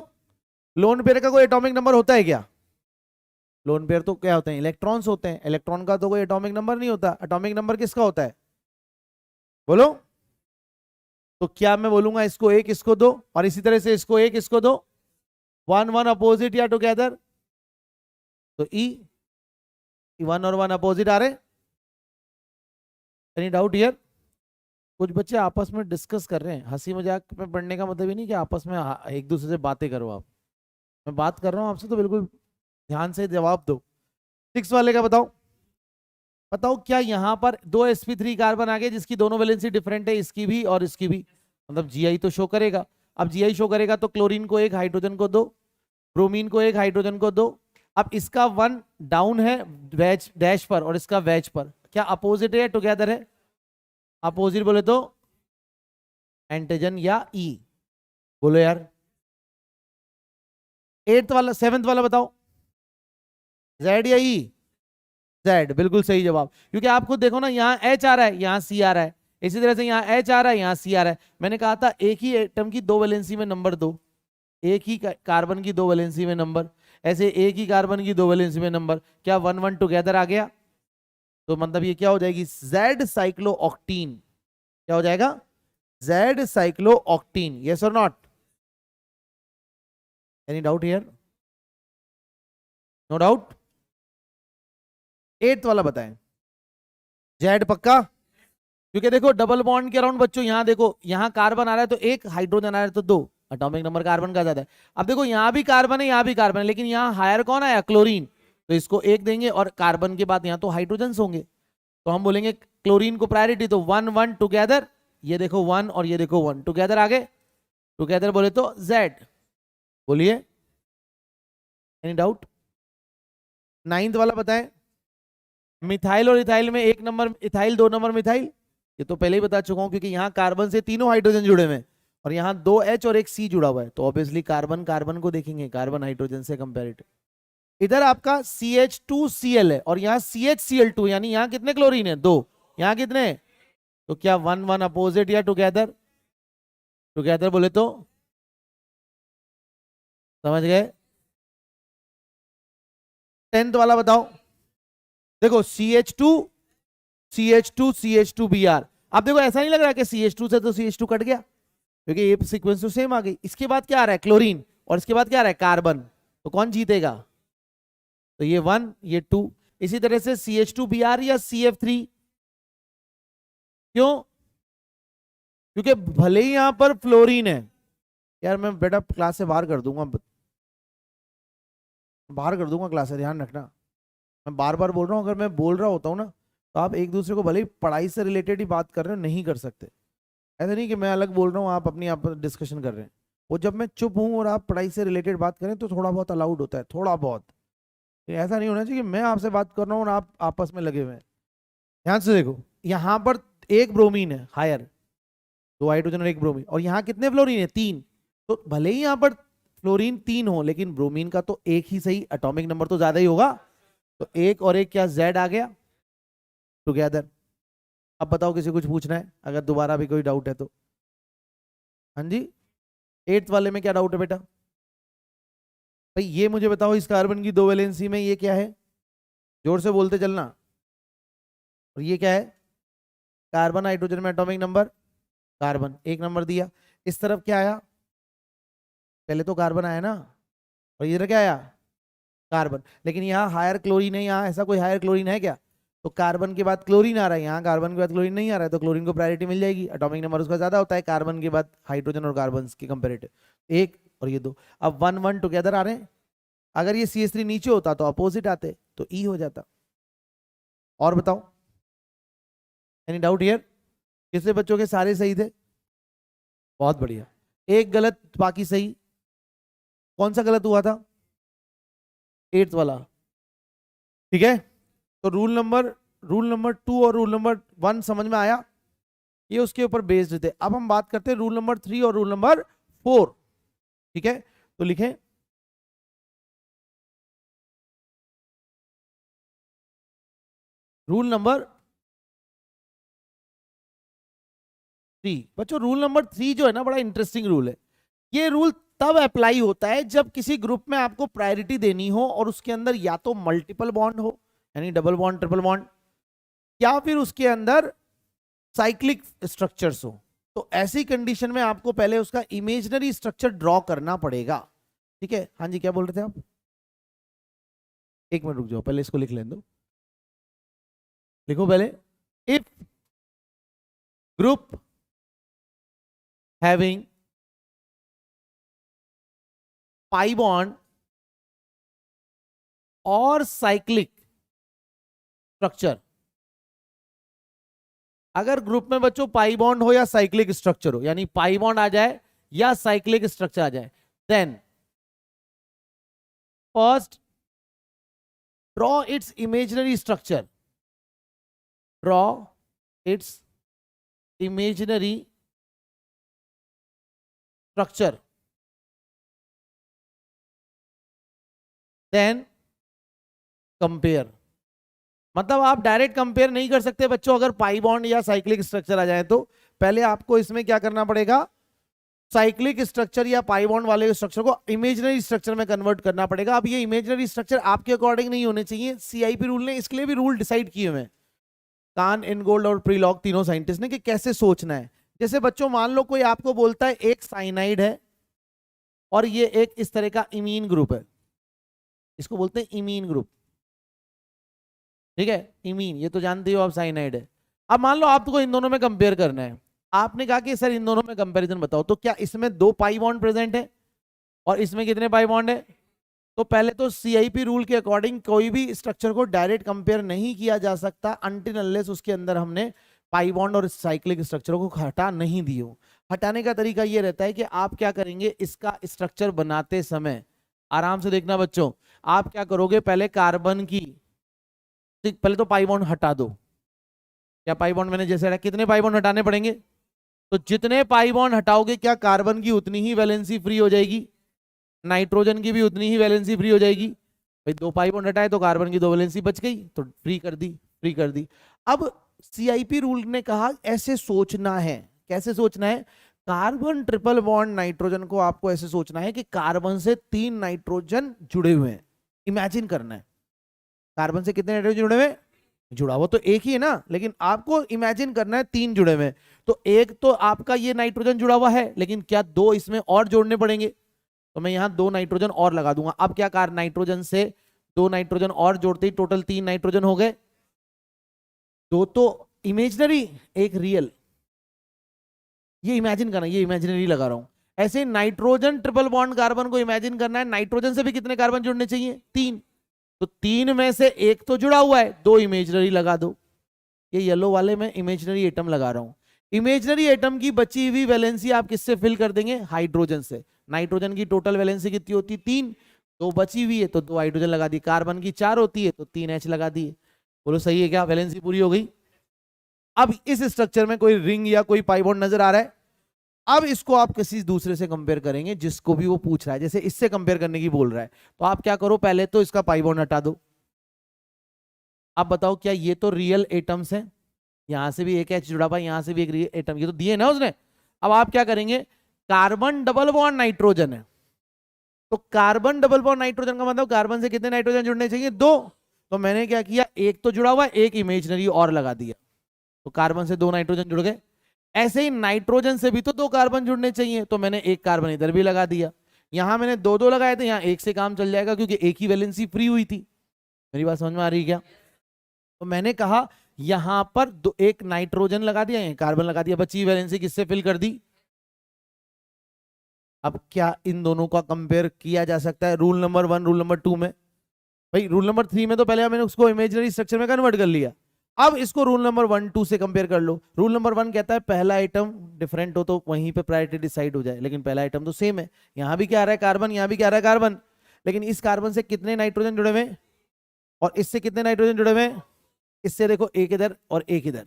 लोन पेयर का कोई एटॉमिक नंबर होता है क्या? लोन पेयर तो क्या होते हैं? इलेक्ट्रॉन्स होते हैं। इलेक्ट्रॉन का तो कोई एटॉमिक नंबर नहीं होता। एटॉमिक नंबर किसका होता है? बोलो। तो क्या मैं बोलूंगा इसको 1 इसको 2 और इसी तरह से इसको 1 इसको 2, 1 1 अपोजिट या टुगेदर? तो E 1 और 1 अपोजिट आ रहे? Any doubt here? कुछ बच्चे आपस में डिस्कस कर रहे हैं। हंसी मजाक में पढ़ने का मतलब ही नहीं कि आपस में एक दूसरे से बातें करो। आप, मैं बात कर रहा हूं आपसे तो बिल्कुल ध्यान से जवाब दो। 6 वाले का बताओ। बताओ क्या यहां पर 2 sp3 कार्बन आ गए जिसकी दोनों वैलेंसी डिफरेंट है, इसकी भी और इसकी भी, मतलब GI तो शो करेगा। अब GI शो करेगा तो क्लोरीन को 1 हाइड्रोजन को 2, ब्रोमीन को 1 हाइड्रोजन को 2। अब इसका 1 डाउन है वेज डैश पर और इसका वेज पर, क्या अपोजिट है या टुगेदर है? अपोजिट बोले तो एंटीजन या ई? बोलो यार। 8th वाला, 7th वाला बताओ, जेड या ई? जेड, बिल्कुल सही जवाब। क्योंकि आप खुद देखो ना, यहाँ एच आ रहा है, यहाँ सी आ रहा है, इसी तरह से यहाँ एच आ रहा है, यहाँ सी आ रहा है। मैंने कहा था एक ही एटम की दो वैलेंसी में नंबर दो, एक ही कार्बन की दो वैलेंसी में नंबर, ऐसे एक ही कार्बन की दो वैलेंसी में नंबर, क्या 1 1 टुगेदर आ गया? तो मतलब ये क्या हो जाएगी, जेड साइक्लोऑक्टीन। क्या हो जाएगा? Z cyclooctene. Yes or not? Any doubt here? No doubt? 8th वाला बताएं। जेड पक्का? क्योंकि देखो डबल बॉन्ड के अराउंड बच्चों, यहां देखो, यहां कार्बन आ रहा है तो एक, हाइड्रोजन आ रहा है तो दो, एटॉमिक नंबर कार्बन का ज्यादा है। अब देखो यहां भी कार्बन है, यहां भी कार्बन है, लेकिन यहां हायर कौन आया? क्लोरीन। तो इसको एक देंगे, और कार्बन के बाद यहां तो हाइड्रोजन होंगे, तो हम बोलेंगे क्लोरीन को प्रायोरिटी। तो 1 1 टुगेदर, ये देखो 1 और ये देखो 1 टुगेदर आ गए, टुगेदर बोले तो जेड। बोलिए, एनी डाउट? 9th वाला बताएं। मिथाइल और इथाइल में 1 नंबर इथाइल, 2 नंबर मिथाइल। ये तो पहले ही बता चुका हूं, क्योंकि यहाँ कार्बन से तीनों हाइड्रोजन जुड़े हुए हैं, और यहाँ 2 H और एक C जुड़ा हुआ है, तो ऑब्वियसली कार्बन कार्बन को देखेंगे, कार्बन हाइड्रोजन से कंपेरेटिव। इधर आपका CH2Cl है, और यहाँ CHCl2, यानी यहाँ कितने क्लोरीन है? 2। यहाँ कितने? तो क्या 1 1 अपोजिट या टुगेदर? टुगेदर बोले तो? समझ गए? 10th वाला बताओ। देखो CH2 CH2 CH2Br। अब देखो ऐसा नहीं लग रहा कि CH2 से तो CH2 कट गया, क्योंकि ये सीक्वेंस तो सेम आ गई। इसके बाद क्या आ रहा है? क्लोरीन, और इसके बाद क्या आ रहा है? कार्बन। तो कौन जीतेगा? तो ये 1 ये 2। इसी तरह से CH2Br या CF3। क्यों? क्योंकि भले ही यहां पर फ्लोरीन है, यार मैं बेटा क्लास से बाहर कर दूंगा, बाहर कर दूंगा क्लास से, ध्यान रखना। मैं बार बार बोल रहा हूँ, अगर मैं बोल रहा होता हूँ ना, तो आप एक दूसरे को भले ही पढ़ाई से रिलेटेड ही बात कर रहे हो, नहीं कर सकते। ऐसा नहीं कि मैं अलग बोल रहा हूँ, आप अपनी आप डिस्कशन कर रहे हैं। वो जब मैं चुप हूँ और आप पढ़ाई से रिलेटेड बात करें तो थोड़ा बहुत अलाउड होता है, थोड़ा बहुत। ये ऐसा नहीं होना चाहिए कि मैं आपसे बात कर रहा हूँ और आप आपस में लगे हुए हैं। ध्यान से देखो, यहाँ पर एक ब्रोमीन है हायर, 2 हाइड्रोजन और एक ब्रोमीन, और यहाँ कितने फ्लोरीन है? 3। तो भले ही यहाँ पर फ्लोरीन 3 हो, लेकिन ब्रोमीन का तो एक ही सही, एटॉमिक नंबर तो ज्यादा ही होगा। तो एक और एक क्या, जेड आ गया टुगेदर। अब बताओ किसी कुछ पूछना है, अगर दोबारा भी कोई डाउट है तो। हाँ जी, 8th वाले में क्या डाउट है बेटा? भाई ये मुझे बताओ, इस कार्बन की दो वैलेंसी में ये क्या है? जोर से बोलते चलना। और ये क्या है? कार्बन। हाइड्रोजन में एटॉमिक नंबर कार्बन, एक नंबर दिया। इस तरफ क्या आया? पहले तो कार्बन आया ना, और इधर क्या आया? कार्बन। लेकिन यहाँ हायर क्लोरीन है, यहाँ ऐसा कोई हायर क्लोरीन है क्या? तो कार्बन के बाद क्लोरीन आ रहा है, यहाँ कार्बन के बाद क्लोरीन नहीं आ रहा है, तो क्लोरीन को प्रायोरिटी मिल जाएगी, एटॉमिक नंबर उसका ज्यादा होता है कार्बन के बाद हाइड्रोजन और कार्बन के कंपेरेटिव। एक और ये दो, अब 1 1 टुगेदर आ रहे हैं। अगर ये CH3 नीचे होता तो अपोजिट आते, तो ई हो जाता। और बताओ, एनी डाउट हियर? किससे बच्चों के सारे सही थे? बहुत बढ़िया। एक गलत, बाकी सही। कौन सा गलत हुआ था? 8th वाला। ठीक है, तो रूल नंबर 2 और रूल नंबर 1 समझ में आया? ये उसके ऊपर बेस्ड थे। अब हम बात करते हैं रूल नंबर 3 और रूल नंबर 4। ठीक है, तो लिखें, रूल नंबर 3। बच्चों रूल नंबर 3 जो है ना, बड़ा इंटरेस्टिंग रूल है। ये रूल तब अप्लाई होता है जब किसी ग्रुप में आपको प्रायोरिटी देनी हो, और उसके अंदर या तो मल्टीपल बॉन्ड हो, यानी डबल बॉन्ड ट्रिपल बॉन्ड, या फिर उसके अंदर साइक्लिक स्ट्रक्चर्स हो। तो ऐसी कंडीशन में आपको पहले उसका इमेजिनरी स्ट्रक्चर ड्रॉ करना पड़ेगा। ठीक है, हाँ जी क्या बोल रहे थे आप? एक मिनट रुक जाओ, पहले इसको लिख लें दो। लिखो पहले, if group having pi bond और साइक्लिक स्ट्रक्चर, अगर ग्रुप में बच्चों पाई बॉन्ड हो या साइक्लिक स्ट्रक्चर हो, यानी पाई बॉन्ड आ जाए या साइक्लिक स्ट्रक्चर आ जाए, then first draw its imaginary structure, draw its imaginary structure then compare. मतलब आप डायरेक्ट कंपेयर नहीं कर सकते बच्चों, अगर पाई बॉन्ड या साइक्लिक स्ट्रक्चर आ जाए तो पहले आपको इसमें क्या करना पड़ेगा, साइक्लिक स्ट्रक्चर या पाई बॉन्ड वाले स्ट्रक्चर को इमेजिनरी स्ट्रक्चर में कन्वर्ट करना पड़ेगा। अब ये इमेजिनरी स्ट्रक्चर आपके अकॉर्डिंग नहीं होने चाहिए, सीआईपी रूल ने इसके लिए भी रूल डिसाइड किए हुए हैं, कान, इनगोल्ड और प्रीलॉक तीनों साइंटिस्ट ने, कि कैसे सोचना है। जैसे बच्चों मान लो कोई आपको बोलता है एक साइनाइड है और ये एक इस तरह का इमीन ग्रुप है, इसको बोलते हैं इमीन ग्रुप, ठीक है, इमीन, ये तो जानते हो आप साइनाइड है। अब मान लो आपको इन दोनों में कंपेयर करना है, आपने कहा कि सर इन दोनों में कंपैरिजन बताओ, तो क्या इसमें 2 पाई बॉन्ड प्रेजेंट है और इसमें कितने पाई बॉन्ड है? तो पहले तो सीआईपी रूल के अकॉर्डिंग कोई भी स्ट्रक्चर को डायरेक्ट कंपेयर नहीं किया जा सकता अनटिल अनलेस उसके अंदर हमने पाई बॉन्ड और साइक्लिक स्ट्रक्चरों को हटा नहीं दियो। हटाने का तरीका ये रहता है कि आप क्या करेंगे, इसका स्ट्रक्चर बनाते समय आराम से देखना बच्चों, आप क्या करोगे, पहले कार्बन की, पहले तो पाई बॉन्ड हटा दो। क्या पाई बॉन्ड मैंने जैसे कितने पाई बॉन्ड हटाने पड़ेंगे, तो जितने पाई बॉन्ड हटाओगे क्या कार्बन की उतनी ही वैलेंसी फ्री हो जाएगी, नाइट्रोजन की भी उतनी ही वैलेंसी फ्री हो जाएगी। भाई 2 पाई बॉन्ड हटाए तो कार्बन की 2 वैलेंसी बच गई, तो फ्री कर दी, फ्री कर दी। अब सीआईपी रूल ने कहा ऐसे सोचना है, कैसे सोचना है, कार्बन ट्रिपल बॉन्ड नाइट्रोजन को आपको ऐसे सोचना है कि कार्बन से 3 नाइट्रोजन जुड़े हुए हैं, इमेजिन करना है। कार्बन से कितने नाइट्रोजन जुड़े हुए हैं, जुड़ा हुआ तो एक ही है ना, लेकिन आपको इमेजिन करना है 3 जुड़े हुए। तो एक तो आपका ये नाइट्रोजन जुड़ा हुआ है, लेकिन क्या 2 इसमें और जोड़ने पड़ेंगे, तो मैं यहां 2 नाइट्रोजन और लगा दूंगा। अब क्या कार नाइट्रोजन से 2 नाइट्रोजन और जोड़ते ही टोटल 3 नाइट्रोजन हो गए, 2 तो इमेजिनरी, एक रियल, ये इमेजिन करना, ये इमेजिनरी लगा रहा हूं। ऐसे नाइट्रोजन ट्रिपल बॉन्ड कार्बन को इमेजिन करना है, नाइट्रोजन से भी कितने कार्बन जुड़ने चाहिए, 3, तो 3 में से एक तो जुड़ा हुआ है, 2 इमेजिनरी लगा दो। ये येलो वाले में इमेजिनरी एटम लगा रहा हूं। इमेजिनरी एटम की बची हुई वैलेंसी आप किससे फिल कर देंगे, हाइड्रोजन से। नाइट्रोजन की टोटल वैलेंसी कितनी होती, 3, 2 बची हुई है तो 2 हाइड्रोजन लगा दी। कार्बन की 4 होती है तो 3 H लगा दी। बोलो सही है क्या, वैलेंसी पूरी हो गई। अब इस स्ट्रक्चर में कोई रिंग या कोई पाई बॉन्ड नजर आ रहा है, अब इसको आप किसी दूसरे से कंपेयर करेंगे जिसको भी वो पूछ रहा है, जैसे इससे कंपेयर करने की बोल रहा है, तो आप क्या करो, पहले तो इसका पाई बॉन्ड हटा दो। आप बताओ क्या ये तो रियल एटम्स हैं, यहां से भी एक H जुड़ा हुआ, यहां से भी एक रियल एटम, ये तो दिए ना उसने। अब आप क्या करेंगे, कार्बन डबल बॉन्ड नाइट्रोजन है, तो कार्बन डबल बॉन्ड नाइट्रोजन का मतलब कार्बन से कितने नाइट्रोजन जुड़ने चाहिए, 2, तो मैंने क्या किया, एक तो जुड़ा हुआ, एक इमेजिनरी और लगा दिया, तो कार्बन से 2 नाइट्रोजन जुड़ गए। ऐसे ही नाइट्रोजन से भी तो 2 कार्बन जुड़ने चाहिए, तो मैंने एक कार्बन इधर भी लगा दिया। यहां मैंने 2 लगाए थे, यहां एक से काम चल जाएगा क्योंकि एक ही वैलेंसी फ्री हुई थी। मेरी बात समझ में आ रही है क्या? तो मैंने कहा यहां पर एक नाइट्रोजन लगा दिया, एक कार्बन लगा दिया, बची वैलेंसी किससे फिल कर दी। अब क्या इन दोनों का कंपेयर किया जा सकता है रूल नंबर 1 रूल नंबर 2 में? भाई रूल नंबर 3 में तो पहले मैंने उसको इमेजिनरी स्ट्रक्चर में कन्वर्ट कर लिया, अब इसको रूल नंबर 1 2 से कंपेयर कर लो। रूल नंबर 1 कहता है पहला आइटम डिफरेंट हो तो वहीं पे प्रायोरिटी डिसाइड हो जाए, लेकिन पहला आइटम तो सेम है। यहां भी क्या आ रहा है, कार्बन, यहां भी क्या आ रहा है, कार्बन, लेकिन इस कार्बन से कितने नाइट्रोजन जुड़े हुए और इससे कितने नाइट्रोजन जुड़े हुए, इससे देखो एक इधर और एक इधर,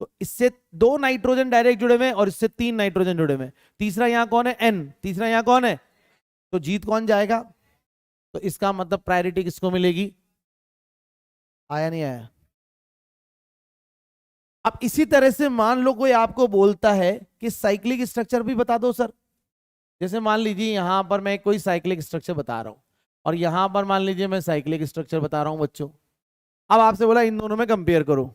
तो इससे 2 नाइट्रोजन डायरेक्ट जुड़े हुए और इससे 3 नाइट्रोजन जुड़े हुए। तीसरा यहां कौन है, N, तीसरा यहां कौन है, तो जीत कौन जाएगा, तो इसका मतलब प्रायोरिटी किसको मिलेगी। आया नहीं आया? अब इसी तरह से मान लो कोई आपको बोलता है कि साइक्लिक स्ट्रक्चर भी बता दो सर, जैसे मान लीजिए यहां पर मैं कोई साइक्लिक स्ट्रक्चर बता रहा हूं और यहां पर मान लीजिए मैं साइक्लिक स्ट्रक्चर बता रहा हूं बच्चों। अब आपसे बोला इन दोनों में कंपेयर करो,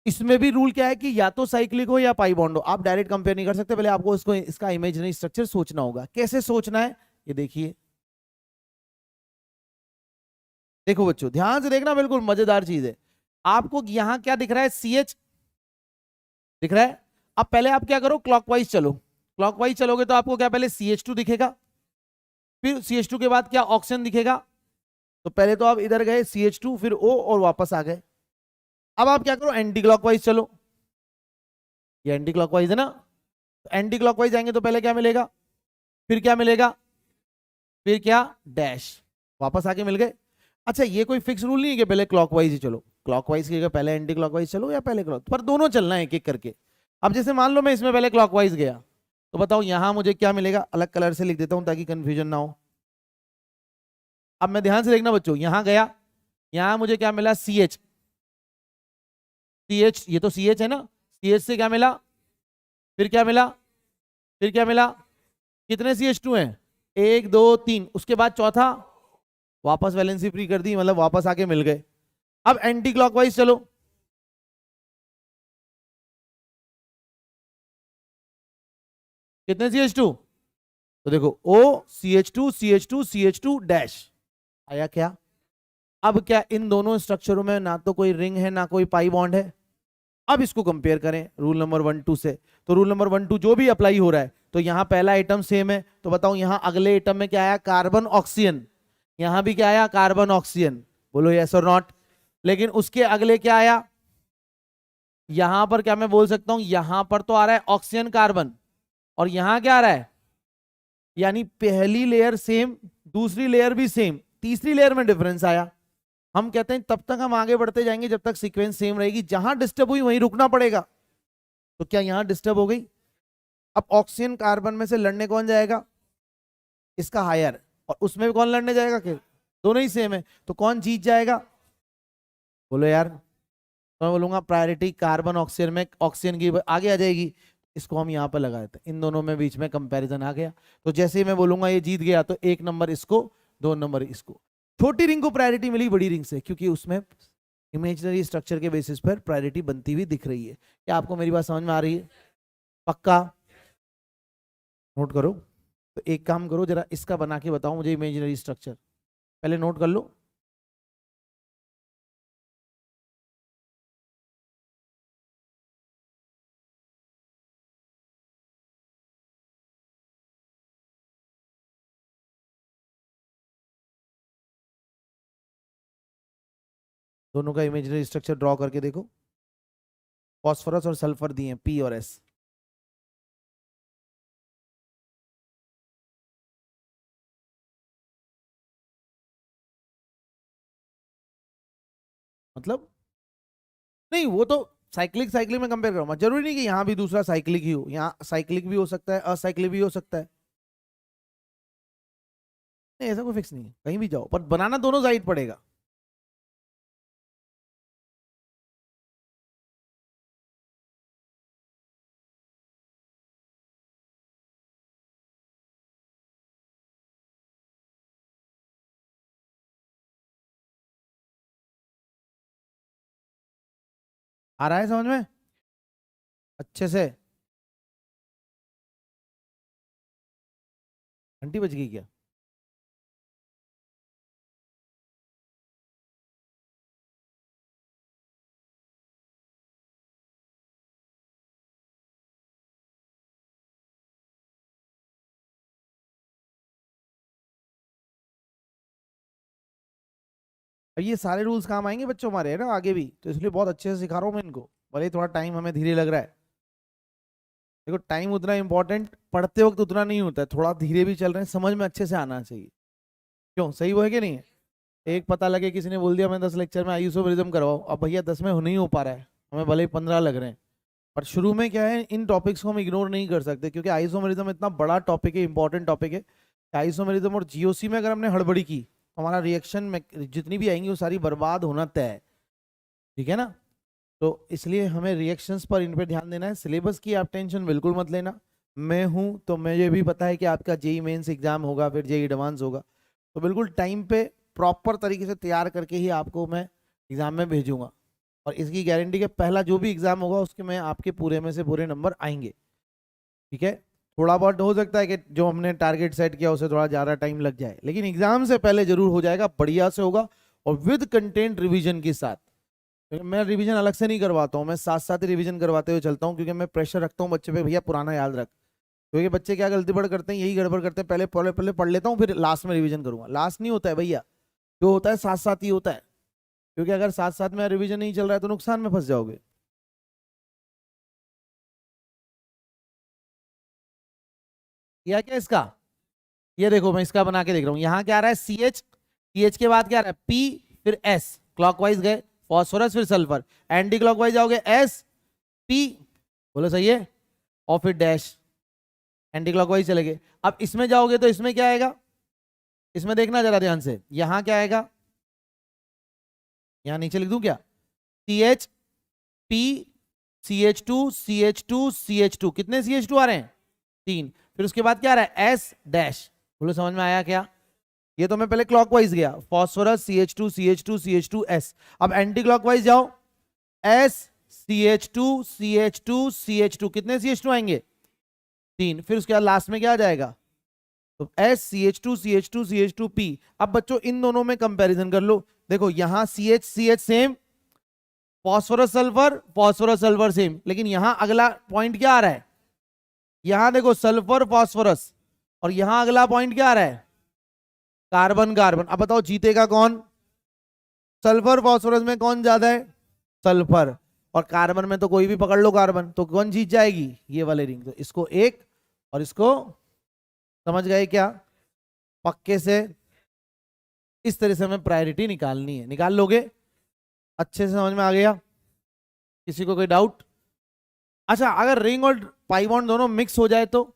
इसमें भी रूल क्या है कि या तो साइक्लिक हो या पाई बॉन्ड हो, आप डायरेक्ट कंपेयर नहीं कर सकते, पहले आपको इसको इसका इमेजिनरी स्ट्रक्चर सोचना होगा। कैसे सोचना है ये देखिए, देखो बच्चों ध्यान से देखना, बिल्कुल मजेदार चीज है। आपको यहां क्या दिख रहा है, CH दिख रहा है। अब पहले आप क्या करो, क्लॉकवाइज चलो, क्लॉकवाइज चलोगे तो आपको क्या पहले CH2 दिखेगा, फिर CH2 के बाद क्या ऑक्सीजन दिखेगा, तो पहले तो आप इधर गए CH2 फिर O और वापस आ गए। अब आप क्या करो, एंटी क्लॉकवाइज चलो, ये एंटी क्लॉकवाइज है ना, तो एंटी क्लॉकवाइज जाएंगे तो पहले क्या मिलेगा, फिर क्या मिलेगा, फिर क्या डैश, वापस आके मिल गए। अच्छा ये कोई फिक्स रूल नहीं है कि पहले क्लॉकवाइज ही चलो, क्लॉकवाइज की जगह पहले एंटी क्लॉकवाइज चलो या पहले क्लॉक, पर दोनों चलना है एक एक करके। अब जैसे मान लो मैं इसमें पहले क्लॉकवाइज गया, तो बताओ यहां मुझे क्या मिलेगा, अलग कलर से लिख देता हूं ताकि कंफ्यूजन ना हो। अब मैं ध्यान से देखना बच्चों, यहां गया, यहां मुझे क्या मिला, सी एच, सी एच, ये तो सी एच है ना, सी एच से क्या मिला, फिर क्या मिला, फिर क्या मिला, कितने सी एच टू है, 1 2 3, उसके बाद चौथा, वापस वैलेंसी फ्री कर दी, मतलब वापस आके मिल गए। अब एंटी क्लॉकवाइज चलो, कितने सी एच टू, तो देखो O C H two C H two C H two dash आया क्या। अब क्या इन दोनों स्ट्रक्चरों में ना तो कोई रिंग है ना कोई पाई बॉन्ड है। अब इसको कंपेयर करें रूल नंबर 1 2 से, तो रूल नंबर 1 2 जो भी अप्लाई हो रहा है, तो यहां पहला आइटम सेम है, तो बताओ यहां अगले आइटम में क्या आया, कार्बन ऑक्सीजन, यहां भी क्या आया, कार्बन ऑक्सीजन, बोलो यस और नॉट। लेकिन उसके अगले क्या आया, यहां पर क्या मैं बोल सकता हूं, यहां पर तो आ रहा है ऑक्सीजन कार्बन, और यहां क्या आ रहा है, यानी पहली लेयर सेम, दूसरी लेयर भी सेम, तीसरी लेयर में डिफरेंस आया। हम कहते हैं तब तक हम आगे बढ़ते जाएंगे जब तक सीक्वेंस सेम रहेगी, जहां डिस्टर्ब हुई वहीं रुकना पड़ेगा। तो क्या यहां डिस्टर्ब हो गई, अब ऑक्सीजन कार्बन में से लड़ने कौन जाएगा, इसका हायर, और उसमें भी कौन लड़ने जाएगा, कि दोनों ही सेम है, तो कौन जीत जाएगा, बोलो यार। तो मैं बोलूंगा प्रायोरिटी कार्बन ऑक्सीजन में, ऑक्सीजन की आगे आ जाएगी, इसको हम यहाँ पर लगा देते हैं, इन दोनों में बीच में कंपैरिजन आ गया। तो जैसे ही मैं बोलूंगा ये जीत गया, तो 1 नंबर इसको, 2 नंबर इसको। छोटी रिंग को प्रायोरिटी मिली बड़ी रिंग से, क्योंकि उसमें इमेजिनरी स्ट्रक्चर के बेसिस पर प्रायोरिटी बनती हुई दिख रही है। क्या आपको मेरी बात समझ में आ रही है, पक्का, नोट करो। तो एक काम करो, जरा इसका बना के बताओ मुझे इमेजिनरी स्ट्रक्चर, पहले नोट कर लो। दोनों का इमेजिनरी स्ट्रक्चर ड्रॉ करके देखो, फॉस्फोरस और सल्फर दिए, पी और एस। मतलब नहीं, वो तो साइक्लिक साइक्लिक में कंपेयर करूंगा, जरूरी नहीं कि यहाँ भी दूसरा साइक्लिक ही हो, यहाँ साइक्लिक भी हो सकता है, असाइक्लिक भी हो सकता है। नहीं ऐसा कोई फिक्स नहीं है, कहीं भी जाओ, पर बनाना दोनों साइड पड़ेगा। आ रहा है समझ में अच्छे से, घंटी बज गई क्या, अब ये सारे रूल्स काम आएंगे बच्चों हमारे, है ना, आगे भी, तो इसलिए बहुत अच्छे से सिखा रहा हूँ मैं इनको, भले ही थोड़ा टाइम हमें धीरे लग रहा है। देखो टाइम उतना इंपॉर्टेंट पढ़ते वक्त उतना नहीं होता है, थोड़ा धीरे भी चल रहे हैं, समझ में अच्छे से आना चाहिए। क्यों, सही वो है कि नहीं है। एक पता लगे किसी ने बोल दिया मैं 10 लेक्चर में आइसोमेरिज्म करवाओ, अब भैया 10 में हो नहीं हो पा रहा है, हमें भले ही 15 लग रहे हैं, पर शुरू में क्या है, इन टॉपिक्स को हम इग्नोर नहीं कर सकते, क्योंकि आइसोमेरिज्म इतना बड़ा टॉपिक है, इंपॉर्टेंट टॉपिक है। आइसोमेरिज्म और जीओसी में अगर हमने हड़बड़ी की, तो हमारा रिएक्शन में जितनी भी आएंगी वो सारी बर्बाद होना तय है, ठीक है ना। तो इसलिए हमें रिएक्शंस पर, इन पर ध्यान देना है। सिलेबस की आप टेंशन बिल्कुल मत लेना, मैं हूं तो मुझे भी पता है कि आपका जेई मेंस एग्जाम होगा, फिर जेई एडवांस होगा, तो बिल्कुल टाइम पे प्रॉपर तरीके से तैयार करके ही आपको मैं एग्जाम में भेजूंगा, और इसकी गारंटी के पहला जो भी एग्जाम होगा उसके में आपके पूरे में से पूरे नंबर आएंगे, ठीक है। थोड़ा बहुत हो सकता है कि जो हमने टारगेट सेट किया उसे थोड़ा ज़्यादा टाइम लग जाए, लेकिन एग्जाम से पहले जरूर हो जाएगा, बढ़िया से होगा, और विद कंटेंट रिवीजन के साथ। क्योंकि मैं रिवीजन अलग से नहीं करवाता हूँ, मैं साथ साथ ही रिवीजन करवाते हुए चलता हूँ, क्योंकि मैं प्रेशर रखता हूँ बच्चे पे, भैया पुराना याद रख। क्योंकि बच्चे क्या गलती बड़ करते हैं, यही गड़बड़ करते हैं, पहले पहले पहले पढ़ लेता हूँ फिर लास्ट में रिवीजन करूंगा, लास्ट नहीं होता है भैया, जो होता है साथ साथ ही होता है। क्योंकि अगर साथ साथ में रिवीजन नहीं चल रहा है तो नुकसान में फंस जाओगे। या क्या इसका, ये देखो मैं इसका बना के देख रहा हूँ, यहाँ क्या आ रहा है, सी एच, सी एच के बाद क्या आ रहा है, पी, फिर एस, क्लॉकवाइज गए, फॉस्फोरस फिर सल्फर, एंटी क्लॉकवाइज आओगे एस, पी, बोलो सही है। और फिर डैश, एंटी क्लॉकवाइज चले गए। अब इसमें जाओगे तो इसमें क्या आएगा, इसमें देखना जरा ध्यान से, यहां क्या आएगा, यहां नीचे लिख दूं क्या, CH P CH2 कितने CH2 आ रहे हैं, 3। फिर उसके बाद क्या आ रहा है, S डैश। बोलो समझ में आया क्या। ये तो मैं पहले क्लॉकवाइज गया, फॉस्फोरस CH2 अब एंटी क्लॉकवाइज जाओ, S CH2 कितने CH2 आएंगे, 3। फिर उसके बाद लास्ट में क्या आ जाएगा, तो S CH2 अब बच्चों इन दोनों में कंपैरिजन कर लो। देखो यहां CH same, phosphorus sulphur same, लेकिन यहां अगला पॉइंट क्या आ रहा है, यहां देखो सल्फर फॉस्फोरस, और यहां अगला पॉइंट क्या आ रहा है, कार्बन कार्बन। अब बताओ जीतेगा कौन, सल्फर फॉस्फोरस में कौन ज्यादा है, सल्फर, और कार्बन में तो कोई भी पकड़ लो कार्बन, तो कौन जीत जाएगी, ये वाले रिंग। तो इसको एक और इसको, समझ गए क्या, पक्के से इस तरह से हमें प्रायोरिटी निकालनी है, निकाल लोगे, अच्छे से समझ में आ गया, किसी को कोई डाउट। अच्छा अगर रिंग और पाई बॉन्ड दोनों मिक्स हो जाए तो,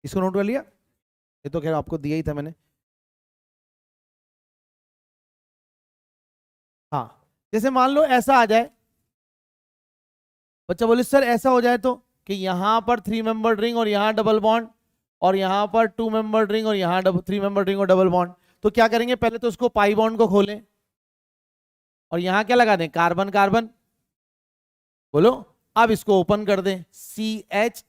इसको नोट कर लिया, ये तो खैर आपको दिया ही था मैंने। हाँ, जैसे मान लो ऐसा आ जाए, बच्चा बोले सर ऐसा हो जाए तो, कि यहां पर 3 मेंबर रिंग और यहां डबल बॉन्ड, और यहां पर 2 मेंबर रिंग और यहां 3 मेंबर रिंग और डबल बॉन्ड, तो क्या करेंगे, पहले तो उसको पाई बॉन्ड को खोलें, और यहां क्या लगा दें, कार्बन कार्बन। बोलो, अब इसको ओपन कर दें, CH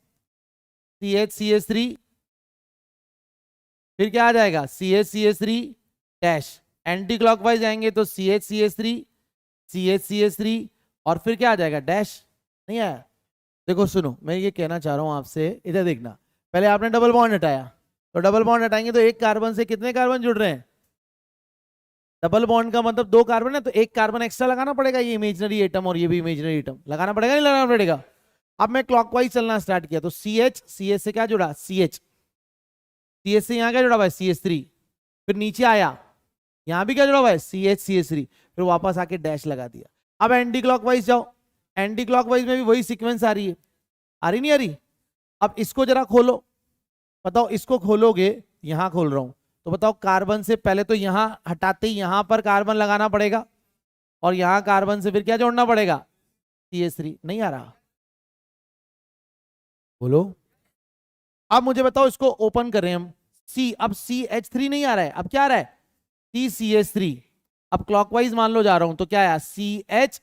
फिर क्या आ जाएगा, CH डैश, एंटी क्लॉकवाइज जाएंगे तो CH3 और फिर क्या आ जाएगा, डैश। नहीं आया। देखो सुनो, मैं ये कहना चाह रहा हूं आपसे, इधर देखना, पहले आपने डबल बॉन्ड हटाया, तो डबल बॉन्ड हटाएंगे तो एक कार्बन से कितने कार्बन जुड़ रहे हैं, डबल बॉन्ड का मतलब 2 कार्बन है, तो एक कार्बन एक्स्ट्रा लगाना पड़ेगा, ये इमेजिनरी एटम और ये भी इमेजिनरी एटम, लगाना पड़ेगा नहीं लगाना पड़ेगा। अब मैं क्लॉकवाइज चलना स्टार्ट किया, तो CH से क्या जुड़ा, CH से यहां क्या जुड़ा हुआ है, CH3, फिर नीचे आया, यहां भी क्या जुड़ा हुआ है, CH3, फिर वापस आके डैश लगा दिया। अब एंटी क्लॉकवाइज जाओ, एंटी क्लॉकवाइज में भी वही सीक्वेंस आ रही है, आ रही नहीं आ रही। अब इसको जरा खोलो, बताओ इसको खोलोगे, यहां खोल रहा हूं, तो बताओ कार्बन से पहले तो यहां हटाते ही यहां पर कार्बन लगाना पड़ेगा, और यहां कार्बन से फिर क्या जोड़ना पड़ेगा, CH3। नहीं आ रहा, बोलो। अब मुझे बताओ, इसको ओपन करें हम, अब CH3 नहीं आ रहा है, अब क्या आ रहा है, CH3। अब क्लॉकवाइज मान लो जा रहा हूं, तो क्या आया, CH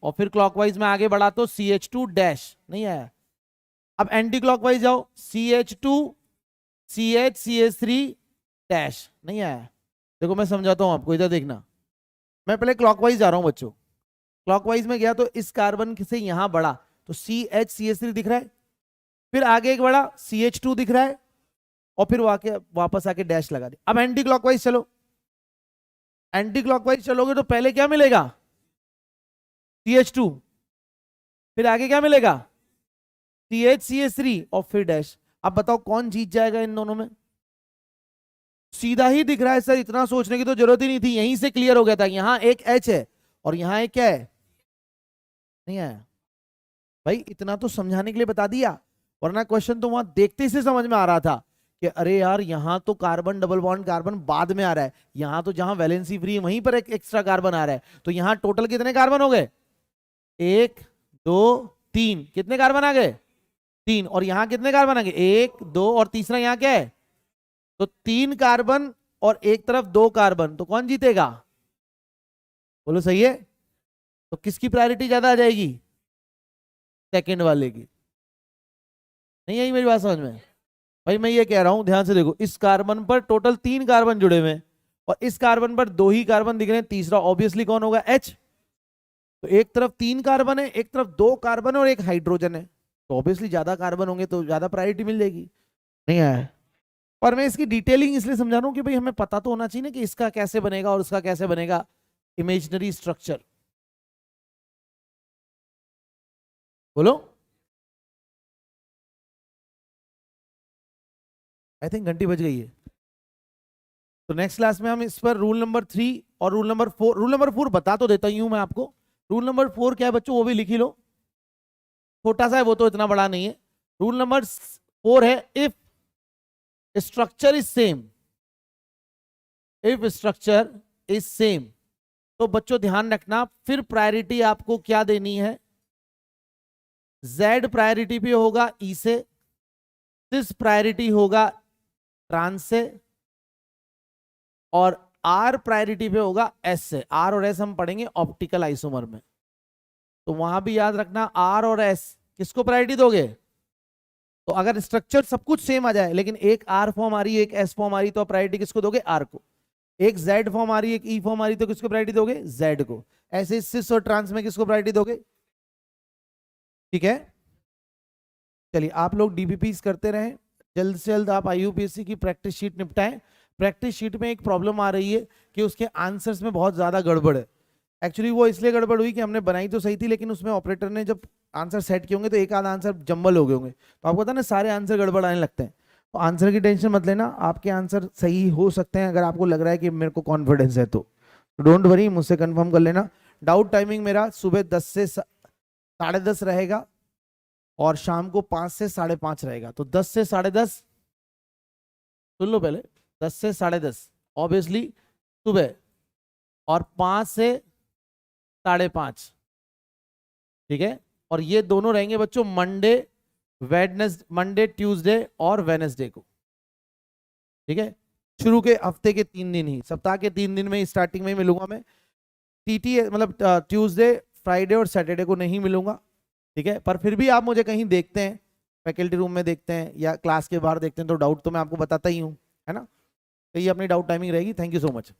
और फिर क्लॉकवाइज में आगे बढ़ा तो CH2 डैश, नहीं आया। अब एंटी क्लॉकवाइज जाओ, CH3 डैश, नहीं आया। देखो मैं समझाता हूं आपको, इधर देखना, मैं पहले क्लॉकवाइज जा रहा हूं बच्चों, क्लॉकवाइज में गया तो इस कार्बन से यहां बढ़ा, तो CH दिख रहा है, फिर आगे एक बढ़ा CH2 दिख रहा है, और फिर वापस आके डैश लगा दे। अब एंटी क्लॉकवाइज चलो, एंटी क्लॉकवाइज चलोगे तो पहले क्या मिलेगा, CH2, फिर आगे क्या मिलेगा, CH और फिर डैश। अब बताओ कौन जीत जाएगा इन दोनों में, सीधा ही दिख रहा है सर, इतना सोचने की तो जरूरत ही नहीं थी, यहीं से क्लियर हो गया था, यहां एक H है और यहां एक क्या है, नहीं आया। भाई इतना तो समझाने के लिए बता दिया, वरना क्वेश्चन तो वहां देखते से समझ में आ रहा था कि अरे यार यहां तो कार्बन डबल बॉन्ड कार्बन बाद में आ रहा है, यहां तो जहां वैलेंसी फ्री वहीं पर एक एक्स्ट्रा कार्बन आ रहा है, तो यहां टोटल कितने कार्बन हो गए, 1 2 3, कितने कार्बन आ गए, 3, और यहां कितने कार्बन आ गए, 1 2, और तीसरा यहां क्या है, तो 3 कार्बन, और एक तरफ 2 कार्बन, तो कौन जीतेगा, बोलो सही है। तो किसकी प्रायोरिटी ज्यादा आ जाएगी, सेकंड वाले की। नहीं आई मेरी बात समझ में, भाई मैं ये कह रहा हूं ध्यान से देखो, इस कार्बन पर टोटल 3 कार्बन जुड़े हुए हैं, और इस कार्बन पर 2 ही कार्बन दिख रहे हैं, तीसरा ऑब्वियसली कौन होगा, H। तो एक तरफ 3 कार्बन है, एक तरफ 2 कार्बन और एक हाइड्रोजन है, तो ऑब्वियसली ज्यादा कार्बन होंगे तो ज्यादा प्रायोरिटी मिल जाएगी। नहीं आया। और मैं इसकी डिटेलिंग इसलिए समझा रहा हूं कि भाई हमें पता तो होना चाहिए ना कि इसका कैसे बनेगा और उसका कैसे बनेगा, इमेजिनरी स्ट्रक्चर। बोलो, आई थिंक घंटी बज गई है। तो नेक्स्ट क्लास में हम इस पर रूल नंबर 3 और रूल नंबर 4 बता तो देता ही हूं मैं आपको। रूल नंबर 4 क्या है बच्चों, वो भी लिख ही लो, छोटा सा है वो, तो इतना बड़ा नहीं है। रूल नंबर 4 है if structure is same, if structure is same, तो बच्चों ध्यान रखना फिर प्रायोरिटी आपको क्या देनी है, Z प्रायोरिटी पे होगा E से, सिस प्रायोरिटी होगा ट्रांस से, और R प्रायोरिटी पे होगा S से। R और S हम पढ़ेंगे ऑप्टिकल आइसोमर में, तो वहां भी याद रखना R और S किसको प्रायोरिटी दोगे। तो अगर स्ट्रक्चर सब कुछ सेम आ जाए लेकिन एक R फॉर्म आ रही है एक S फॉर्म आ रही है, तो प्रायोरिटी किसको दोगे, R को। एक Z फॉर्म आ रही है एक E फॉर्म आ रही है, तो किसको प्रायोरिटी दोगे, Z को। ऐसे सिस और ट्रांस में किसको प्रायोरिटी दोगे, ठीक है। चलिए आप लोग डीबीपीस करते रहें, जल्द से जल्द आप आईयूपीएससी की प्रैक्टिस शीट निपटाएं। प्रैक्टिस शीट में एक प्रॉब्लम आ रही है कि उसके आंसर्स में बहुत ज्यादा गड़बड़ है। एक्चुअली वो इसलिए गड़बड़ हुई कि हमने बनाई तो सही थी, लेकिन उसमें ऑपरेटर ने जब आंसर सेट किए होंगे तो एक आधा आंसर जम्बल हो गए होंगे, तो आपको पता ना सारे आंसर गड़बड़ आने लगते हैं। तो आंसर की टेंशन मत लेना, आपके आंसर सही हो सकते हैं अगर आपको लग रहा है कि मेरे को कॉन्फिडेंस है तो डोंट वरी, मुझसे कंफर्म कर लेना। डाउट टाइमिंग मेरा सुबह 10 से 10:30 रहेगा और शाम को 5 से 5:30 रहेगा। तो 10 से 10:30 सुन लो पहले, 10 से 10:30 ऑब्वियसली सुबह, और 5 से 5:30, ठीक है। और ये दोनों रहेंगे बच्चों मंडे ट्यूसडे और वेडनेसडे को, ठीक है। शुरू के हफ्ते के 3 दिन ही, सप्ताह के 3 दिन में स्टार्टिंग में ही मिलूंगा मैं। टीटी मतलब ट्यूसडे फ्राइडे और सैटरडे को नहीं मिलूंगा, ठीक है। पर फिर भी आप मुझे कहीं देखते हैं, फैकल्टी रूम में देखते हैं या क्लास के बाहर देखते हैं, तो डाउट तो मैं आपको बताता ही हूँ, है ना। तो ये अपनी डाउट टाइमिंग रहेगी। Thank you so much.